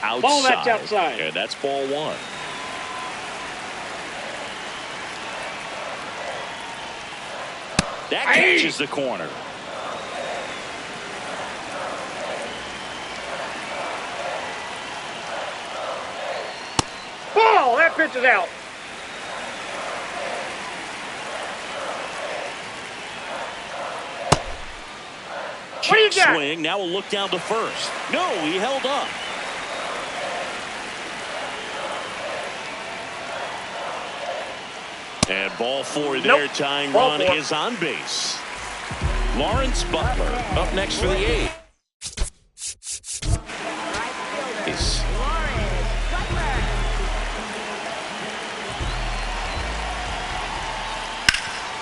Outside. Ball, that's outside. And that's ball 1. That catches the corner. Ball, that pitch is out. What do you got? Swing. Now we'll look down to first. No, he held up. And ball 4 there. Nope. Tying Ball run 4. is on base. Lawrence Butler up next for the 8th.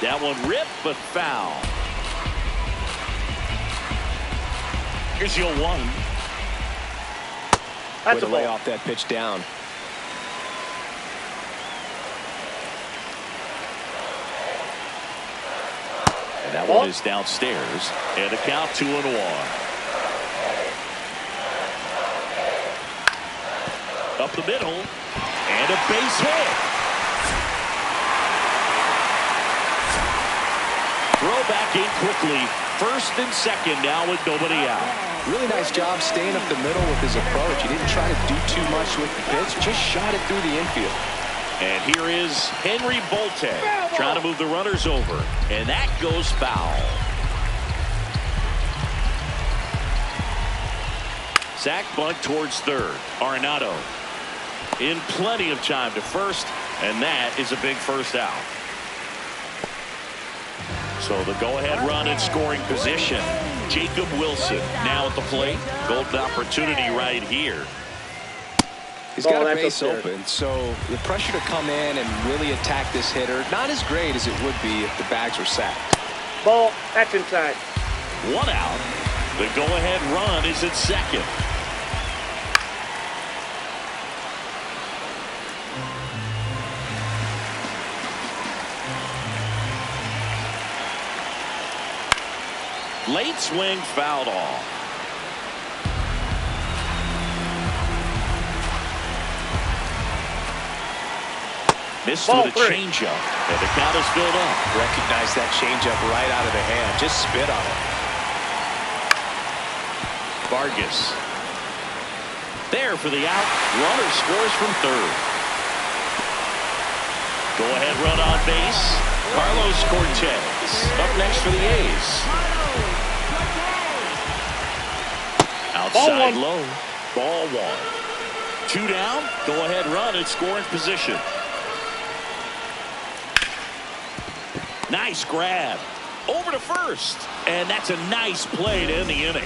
That one ripped but foul. Here's your 1. That's a lay off that pitch down. And that one is downstairs. And the count 2-1. Up the middle. And a base hit. Throw back in quickly. First and second now with nobody out. Really nice job staying up the middle with his approach. He didn't try to do too much with the pitch. Just shot it through the infield. And here is Henry Bolte trying to move the runners over. And that goes foul. Sack bunt towards third. Arenado in plenty of time to first. And that is a big first out. So the go-ahead run in scoring position. Jacob Wilson now at the plate. Golden opportunity right here. He's got a base open, so the pressure to come in and really attack this hitter, not as great as it would be if the bags were sacked. Ball, that's inside. 1 out. The go-ahead run is at second. Late swing fouled off. Missed Ball with a 3. changeup, and the count is filled up. Recognize that changeup right out of the hand. Just spit on it. Vargas. There for the out. Runner scores from third. Go-ahead run on base. Carlos Cortez up next for the A's. Outside low. Ball 1. 2 down. Go-ahead run in scoring position. Nice grab. Over to first. And that's a nice play to end the inning.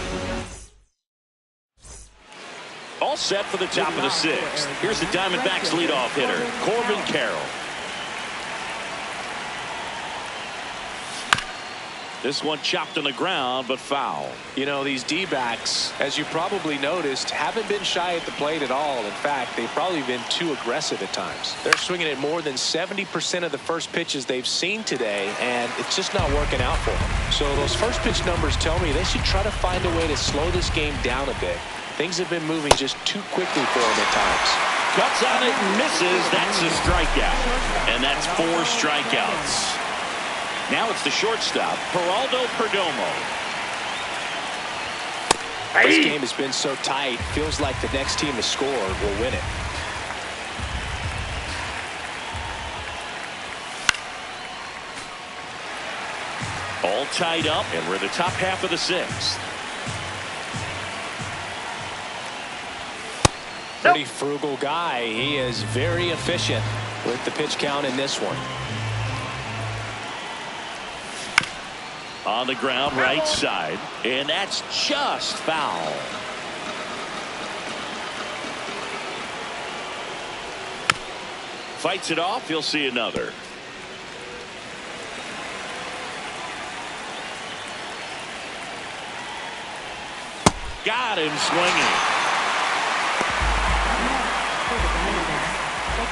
All set for the top of the 6th. Here's the Diamondbacks leadoff hitter, Corbin Carroll. This one chopped on the ground, but foul. You know, these D-backs, as you probably noticed, haven't been shy at the plate at all. In fact, they've probably been too aggressive at times. They're swinging at more than 70% of the first pitches they've seen today, and it's just not working out for them. So those first pitch numbers tell me they should try to find a way to slow this game down a bit. Things have been moving just too quickly for them at times. Cuts on it and misses. That's a strikeout. And that's 4 strikeouts. Now it's the shortstop, Geraldo Perdomo. This game has been so tight. Feels like the next team to score will win it. All tied up, and we're in the top half of the 6th. Pretty frugal guy. He is very efficient with the pitch count in this one. On the ground, right side, and that's just foul. Fights it off. He'll see another. Got him swinging.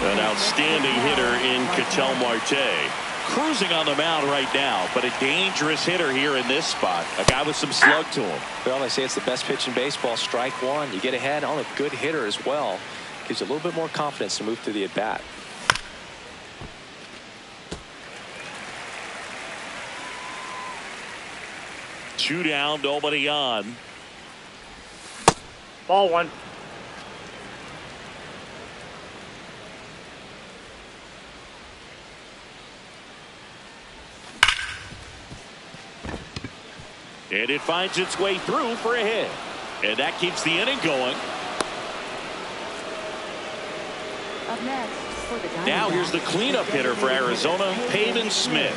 An outstanding hitter in Ketel Marte. Cruising on the mound right now, but a dangerous hitter here in this spot. A guy with some slug to him. Well, they say it's the best pitch in baseball. Strike 1. You get ahead on a good hitter as well. Gives you a little bit more confidence to move through the at-bat. Two down, nobody on. Ball 1. And it finds its way through for a hit. And that keeps the inning going. Up next for the Diamondbacks. Now here's the cleanup hitter for Arizona, Pavin Smith.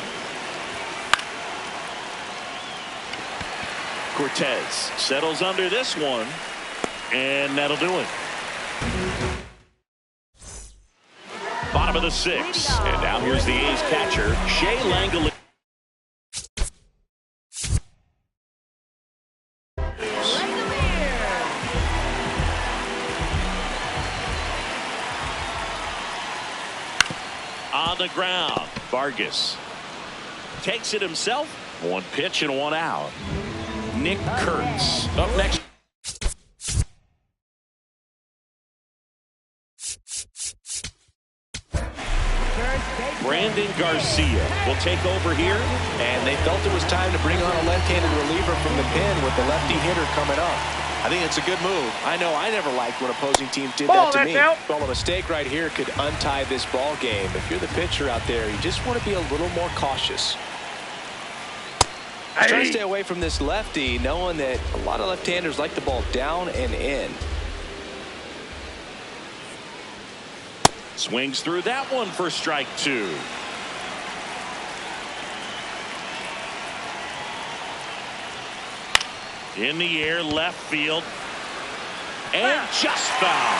Cortez settles under this one. And that'll do it. Bottom of the 6th. And now here's the A's catcher, Shea Langeliers. On the ground, Vargas takes it himself. 1 pitch and 1 out. Nick Kurtz up next. Brandon Garcia will take over here. And they felt it was time to bring on a left-handed reliever from the pen with the lefty hitter coming up. I think it's a good move. I know I never liked when opposing teams did that to me. Out. Well, a mistake right here could untie this ball game. If you're the pitcher out there, you just want to be a little more cautious. Try to stay away from this lefty, knowing that a lot of left-handers like the ball down and in. Swings through that one for strike 2. In the air, left field. And just foul.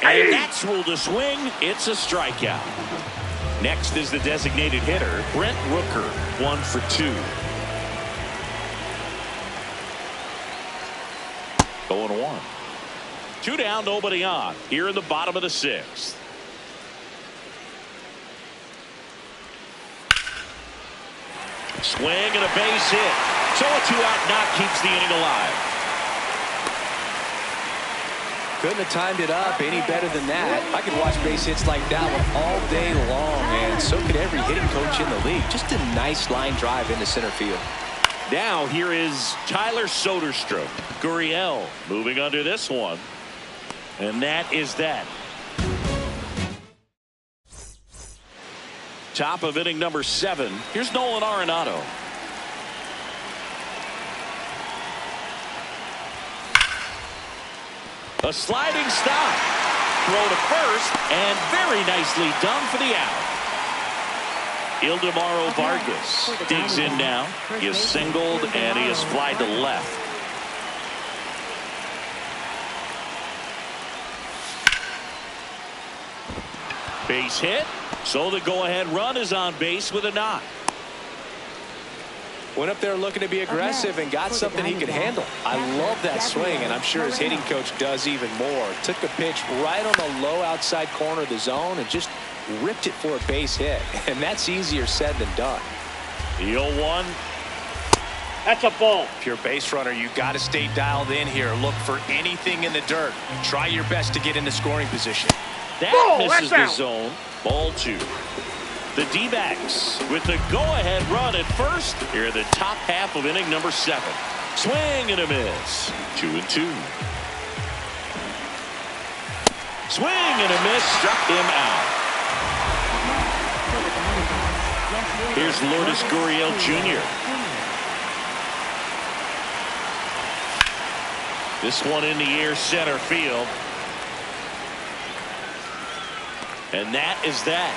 And that's ruled a swing. It's a strikeout. Next is the designated hitter, Brent Rooker, 1 for 2. Going 1. 2 down, nobody on. Here in the bottom of the 6th. Swing and a base hit. So a 2-out knock keeps the inning alive. Couldn't have timed it up any better than that. I could watch base hits like that one all day long, and so could every hitting coach in the league. Just a nice line drive into center field. Now here is Tyler Soderstrom. Gurriel moving under this one. And that is that. Top of inning number 7. Here's Nolan Arenado. A sliding stop. Throw to first, and very nicely done for the out. Ildemaro Vargas digs in now. He is singled, and he is flied to left. Base hit. So the go-ahead run is on base with a knock. Went up there looking to be aggressive and got something he could handle. I love that swing, and I'm sure his hitting coach does even more. Took a pitch right on the low outside corner of the zone and just ripped it for a base hit. And that's easier said than done. The 0-1. That's a ball. If you're a base runner, you got to stay dialed in here. Look for anything in the dirt. Try your best to get into scoring position. That misses the zone. Ball 2. The D-backs with the go-ahead run at first here in the top half of inning number 7. Swing and a miss. 2-2. Swing and a miss. Struck him out. Here's Lourdes Gurriel Jr. This one in the air, center field. And that is that.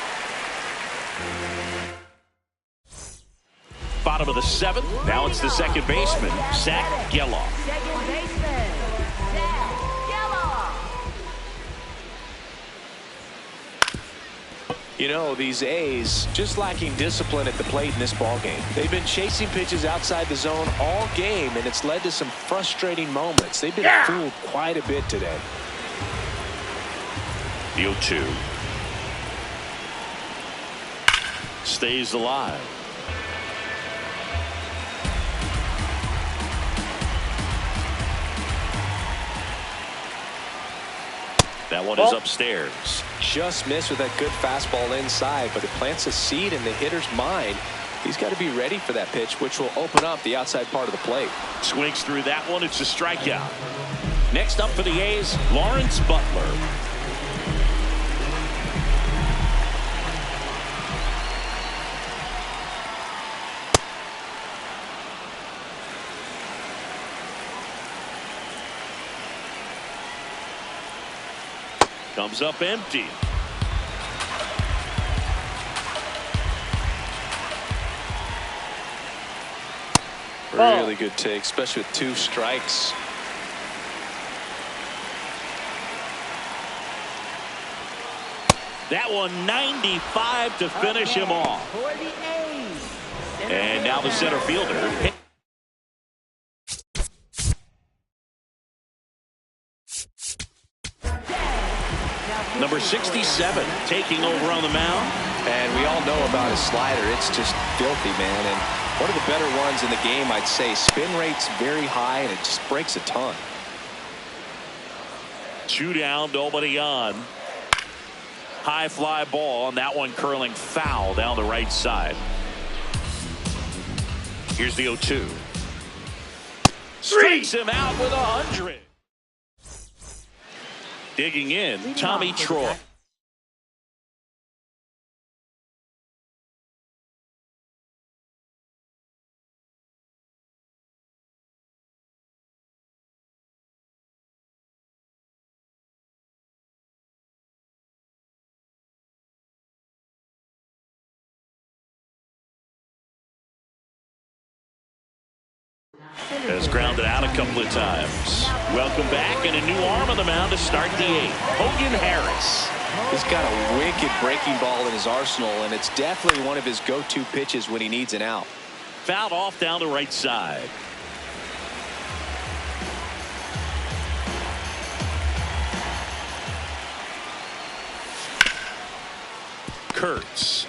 Bottom of the 7th. Now it's the second baseman, Zach Gelof. Second baseman, Zach Gelof. You know, these A's just lacking discipline at the plate in this ball game. They've been chasing pitches outside the zone all game, and it's led to some frustrating moments. They've been fooled quite a bit today. The 0-2. Stays alive. That one is upstairs. Just missed with that good fastball inside, but it plants a seed in the hitter's mind. He's got to be ready for that pitch, which will open up the outside part of the plate. Swings through that one. It's a strikeout. Next up for the A's, Lawrence Butler. Comes up empty. Really good take, especially with 2 strikes. That one 95 to finish him off. For the A's. And now the center fielder. Number 67 taking over on the mound. And we all know about his slider. It's just filthy, man. And one of the better ones in the game, I'd say. Spin rate's very high, and it just breaks a ton. 2 down, nobody on. High fly ball, and that one curling foul down the right side. Here's the 0-2. Strikes him out with 100. Digging in, Tommy Troy. Has grounded out a couple of times. Welcome back, and a new arm on the mound to start the 8th. Hogan Harris. He's got a wicked breaking ball in his arsenal, and it's definitely one of his go-to pitches when he needs an out. Fouled off down the right side. Kurtz.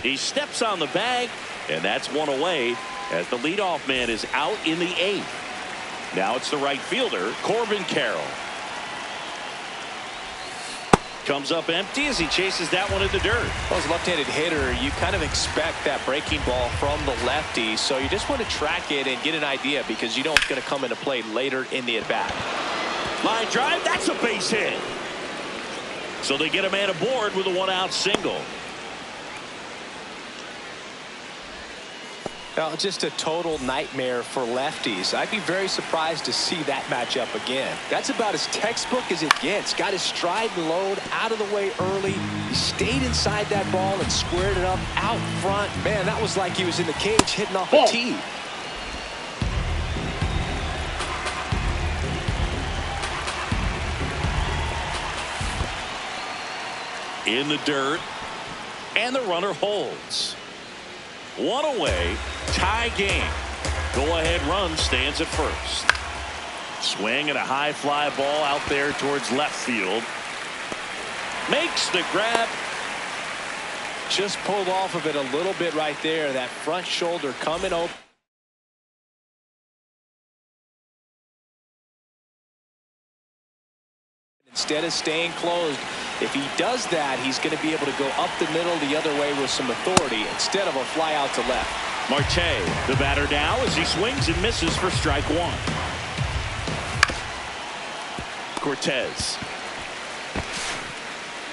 He steps on the bag, and that's one away as the leadoff man is out in the 8th. Now it's the right fielder, Corbin Carroll. Comes up empty as he chases that one in the dirt. Well, as a left-handed hitter, you kind of expect that breaking ball from the lefty, so you just want to track it and get an idea because you know it's going to come into play later in the at-bat. Line drive, that's a base hit. So they get a man aboard with a 1-out single. Now, just a total nightmare for lefties. I'd be very surprised to see that matchup again. That's about as textbook as it gets. Got his stride and load out of the way early. He stayed inside that ball and squared it up out front. Man, that was like he was in the cage hitting off a tee. In the dirt, and the runner holds. One away, tie game. Go-ahead run stands at first. Swing and a high fly ball out there towards left field. Makes the grab. Just pulled off of it a little bit right there. That front shoulder coming open. Instead of staying closed, if he does that, he's going to be able to go up the middle the other way with some authority instead of a fly out to left. Marte, the batter now as he swings and misses for strike 1. Cortez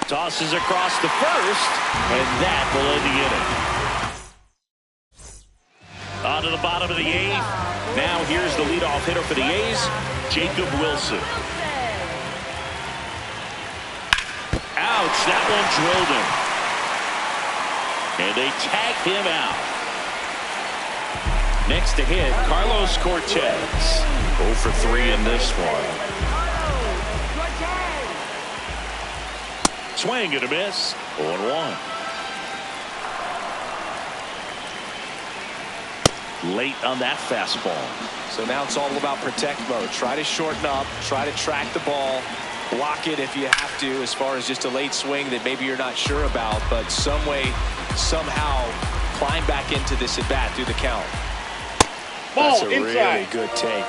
tosses across the first, and that will end the inning. On to the bottom of the 8th. Now here's the leadoff hitter for the A's, Jacob Wilson. Ouch, that one drilled him. And they tag him out. Next to hit, Carlos Cortez. 0 for 3 in this one. Swing and a miss. 0-1. Late on that fastball. So now it's all about protect mode. Try to shorten up, try to track the ball. Block it if you have to, as far as just a late swing that maybe you're not sure about, but some way, somehow climb back into this at bat through the count. Ball That's a inside. really good take.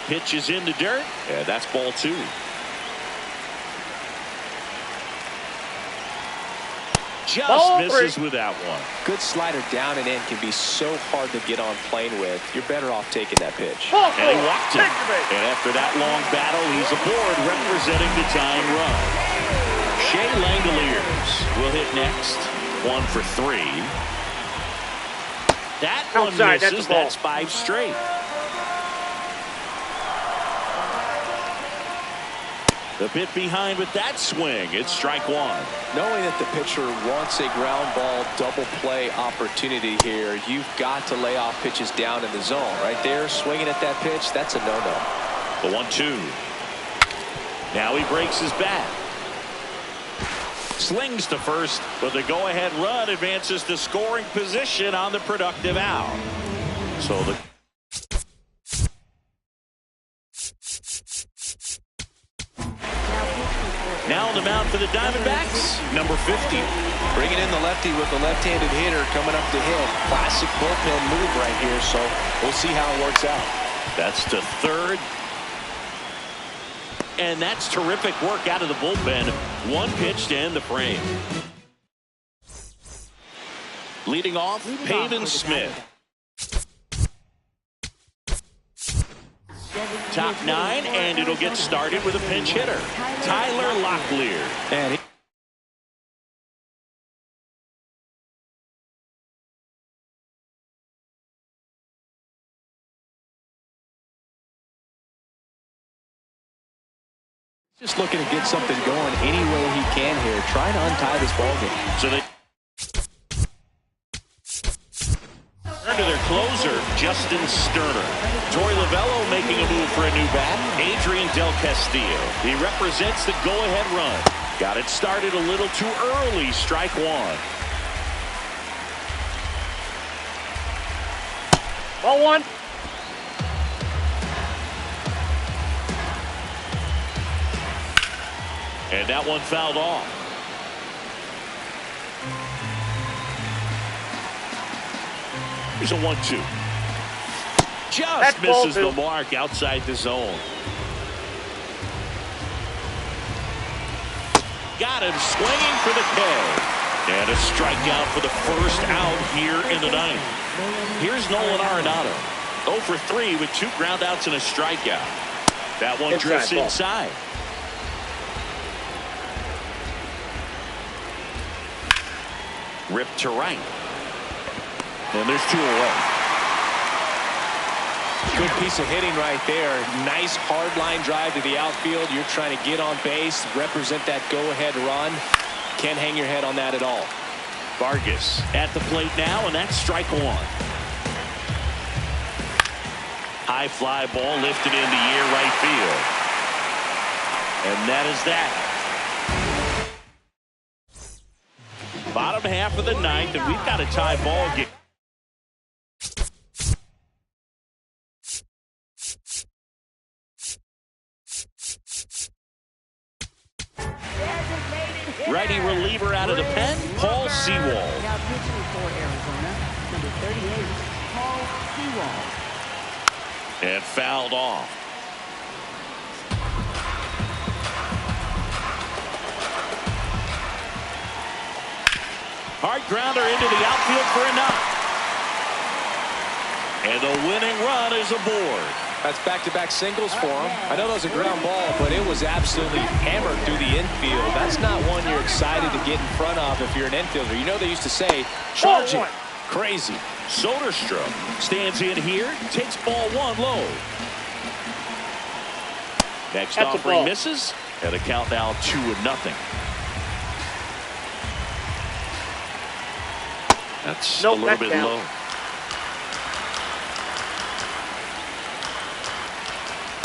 Pitch is in the dirt, and that's ball 2. Just Ball misses 3. with that one. Good slider down and in can be so hard to get on plane with. You're better off taking that pitch. Ball And he 4. walked him. And after that long battle, he's aboard representing the tying run. Shea Langoliers will hit next. 1 for 3. That one Outside, that's misses. a ball. That's 5 straight. The bit behind with that swing. It's strike 1. Knowing that the pitcher wants a ground ball double play opportunity here, you've got to lay off pitches down in the zone. Right there, swinging at that pitch, that's a no-no. The 1-2. Now he breaks his bat. Slings to first, but the go-ahead run advances to scoring position on the productive out. So the now on the mound for the Diamondbacks, number 50. Bringing in the lefty with the left-handed hitter coming up to hit. Classic bullpen move right here, so we'll see how it works out. That's to third. And that's terrific work out of the bullpen. One pitch to end the frame. Leading off, Pavin Smith. Top 9, and it'll get started with a pinch hitter, Tyler Locklear. And he just looking to get something going any way he can here, trying to untie this ball game. So they To their closer, Justin Sterner. Torey Lovullo making a move for a new bat. Adrian Del Castillo. He represents the go-ahead run. Got it started a little too early. Strike one. Ball one. And that one fouled off. Here's a 1-2. Just misses the mark outside the zone. Got him swinging for the K. And a strikeout for the first out here in the ninth. Here's Nolan Arenado. 0 for 3 with 2 groundouts and a strikeout. That one drifts inside. Ripped to right. And there's 2 away. Good piece of hitting right there. Nice hard line drive to the outfield. You're trying to get on base, represent that go-ahead run. Can't hang your head on that at all. Vargas at the plate now, and that's strike one. High fly ball lifted in the air right field. And that is that. Bottom half of the ninth, and we've got a tie ball game. Righty reliever out of the pen, Paul Sewald. Now pitching for Arizona, number 38, Paul Sewald. And fouled off. Hard grounder into the outfield for a knock. And the winning run is aboard. That's back-to-back singles for him. I know that was a ground ball, but it was absolutely hammered through the infield. That's not one you're excited to get in front of if you're an infielder. You know they used to say, charge it. Crazy. Soderstrom stands in here, takes ball 1 low. Next offering misses, and the count now 2-0. That's a little bit low.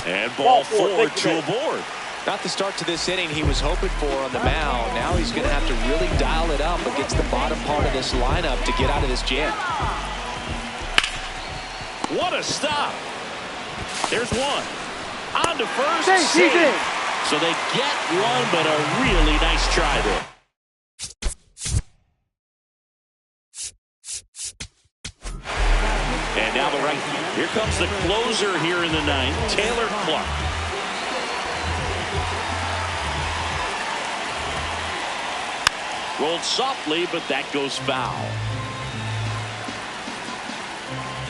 And ball 4 to aboard. Not the start to this inning he was hoping for on the mound. Now he's going to have to really dial it up against the bottom part of this lineup to get out of this jam. What a stop. There's one. On to first. He's in. So they get one, but a really nice try there. And now the right. Here comes the closer here in the ninth, Taylor Clark. Rolled softly, but that goes foul.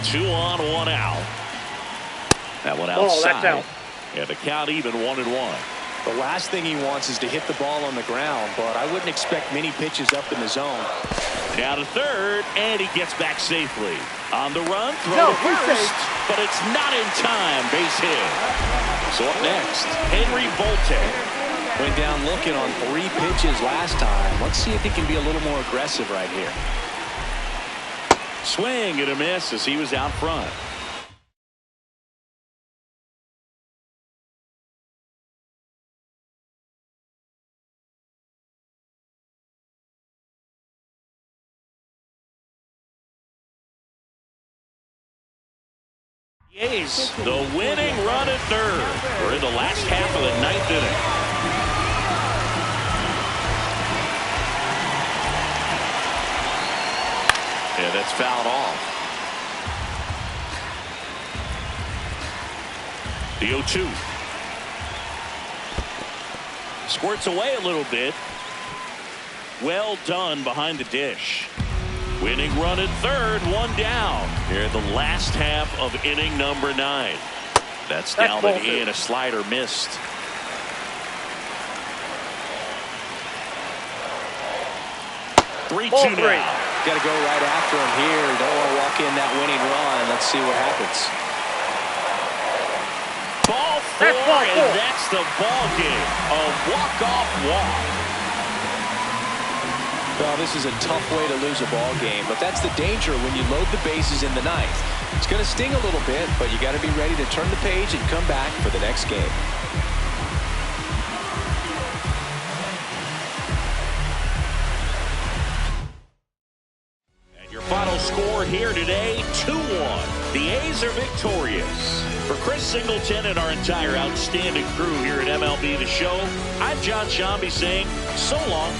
2 on, 1 out. That one outside. That's out. And the count even 1-1. The last thing he wants is to hit the ball on the ground, but I wouldn't expect many pitches up in the zone. Now to third, and he gets back safely. On the run, throw to first, but it's not in time. Base hit. So up next, Henry Voltaire. Went down looking on 3 pitches last time. Let's see if he can be a little more aggressive right here. Swing and a miss as he was out front. Ace, the winning run at third. We're in the last half of the 9th inning. Yeah, that's fouled off. The 0-2. Squirts away a little bit. Well done behind the dish. Winning run at third, 1 down. Here in the last half of inning number 9. That's down and in. A slider missed. Three-two now. Got to go right after him here. Don't want to walk in that winning run. Let's see what happens. Ball 4, and that's the ball game. A walk-off walk. Well, this is a tough way to lose a ball game, but that's the danger when you load the bases in the ninth. It's going to sting a little bit, but you got to be ready to turn the page and come back for the next game. And your final score here today, 2-1. The A's are victorious. For Chris Singleton and our entire outstanding crew here at MLB The Show, I'm John Shambi saying so long.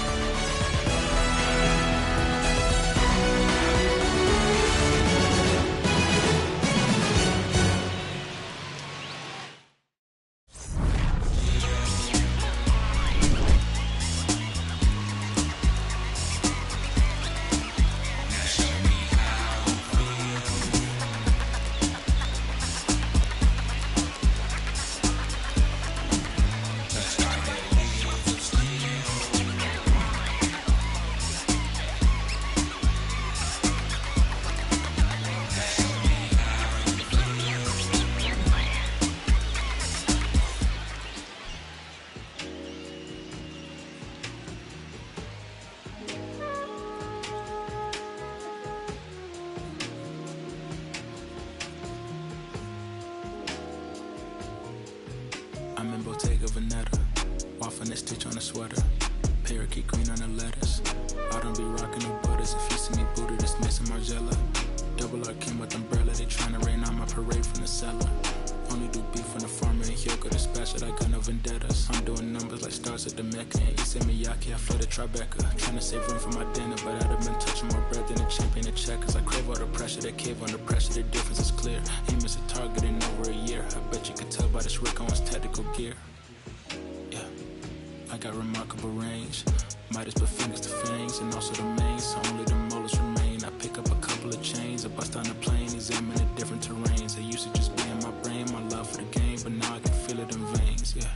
I'm in Bottega Veneta, waffling a stitch on a sweater, parakeet green on the lettuce. I don't be rocking the butters. If you see me booted, it's missing Margiela. Double R came with umbrella, they tryna rain on my parade from the cellar. Only do beef when the farmer and Hyoko dispatch it, I got no vendettas. I'm doing numbers like stars at the Mecca and Issei Miyake, I flooded Tribeca. Trying to save room for my dinner, but I'd have been touching more bread than a champion of checkers. I crave all the pressure, they cave under pressure, the difference is clear. Aim is a target in over a year. I bet you could tell by this Rick Owens tactical gear. Yeah, I got remarkable range. Midas put fingers to fangs, and also the mains, so only the molars remain. I pick up a couple of chains, I bust on the plane, examine the different terrains. I used to just be in my brain, my love for the game, but now I can feel it in veins, yeah.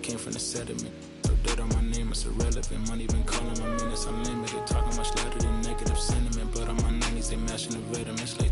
Came from the sediment, so dirt on my name, it's irrelevant. Money been calling my minutes unlimited, talking much louder than negative sentiment. Blood on my 90s, they mashing the vitamins like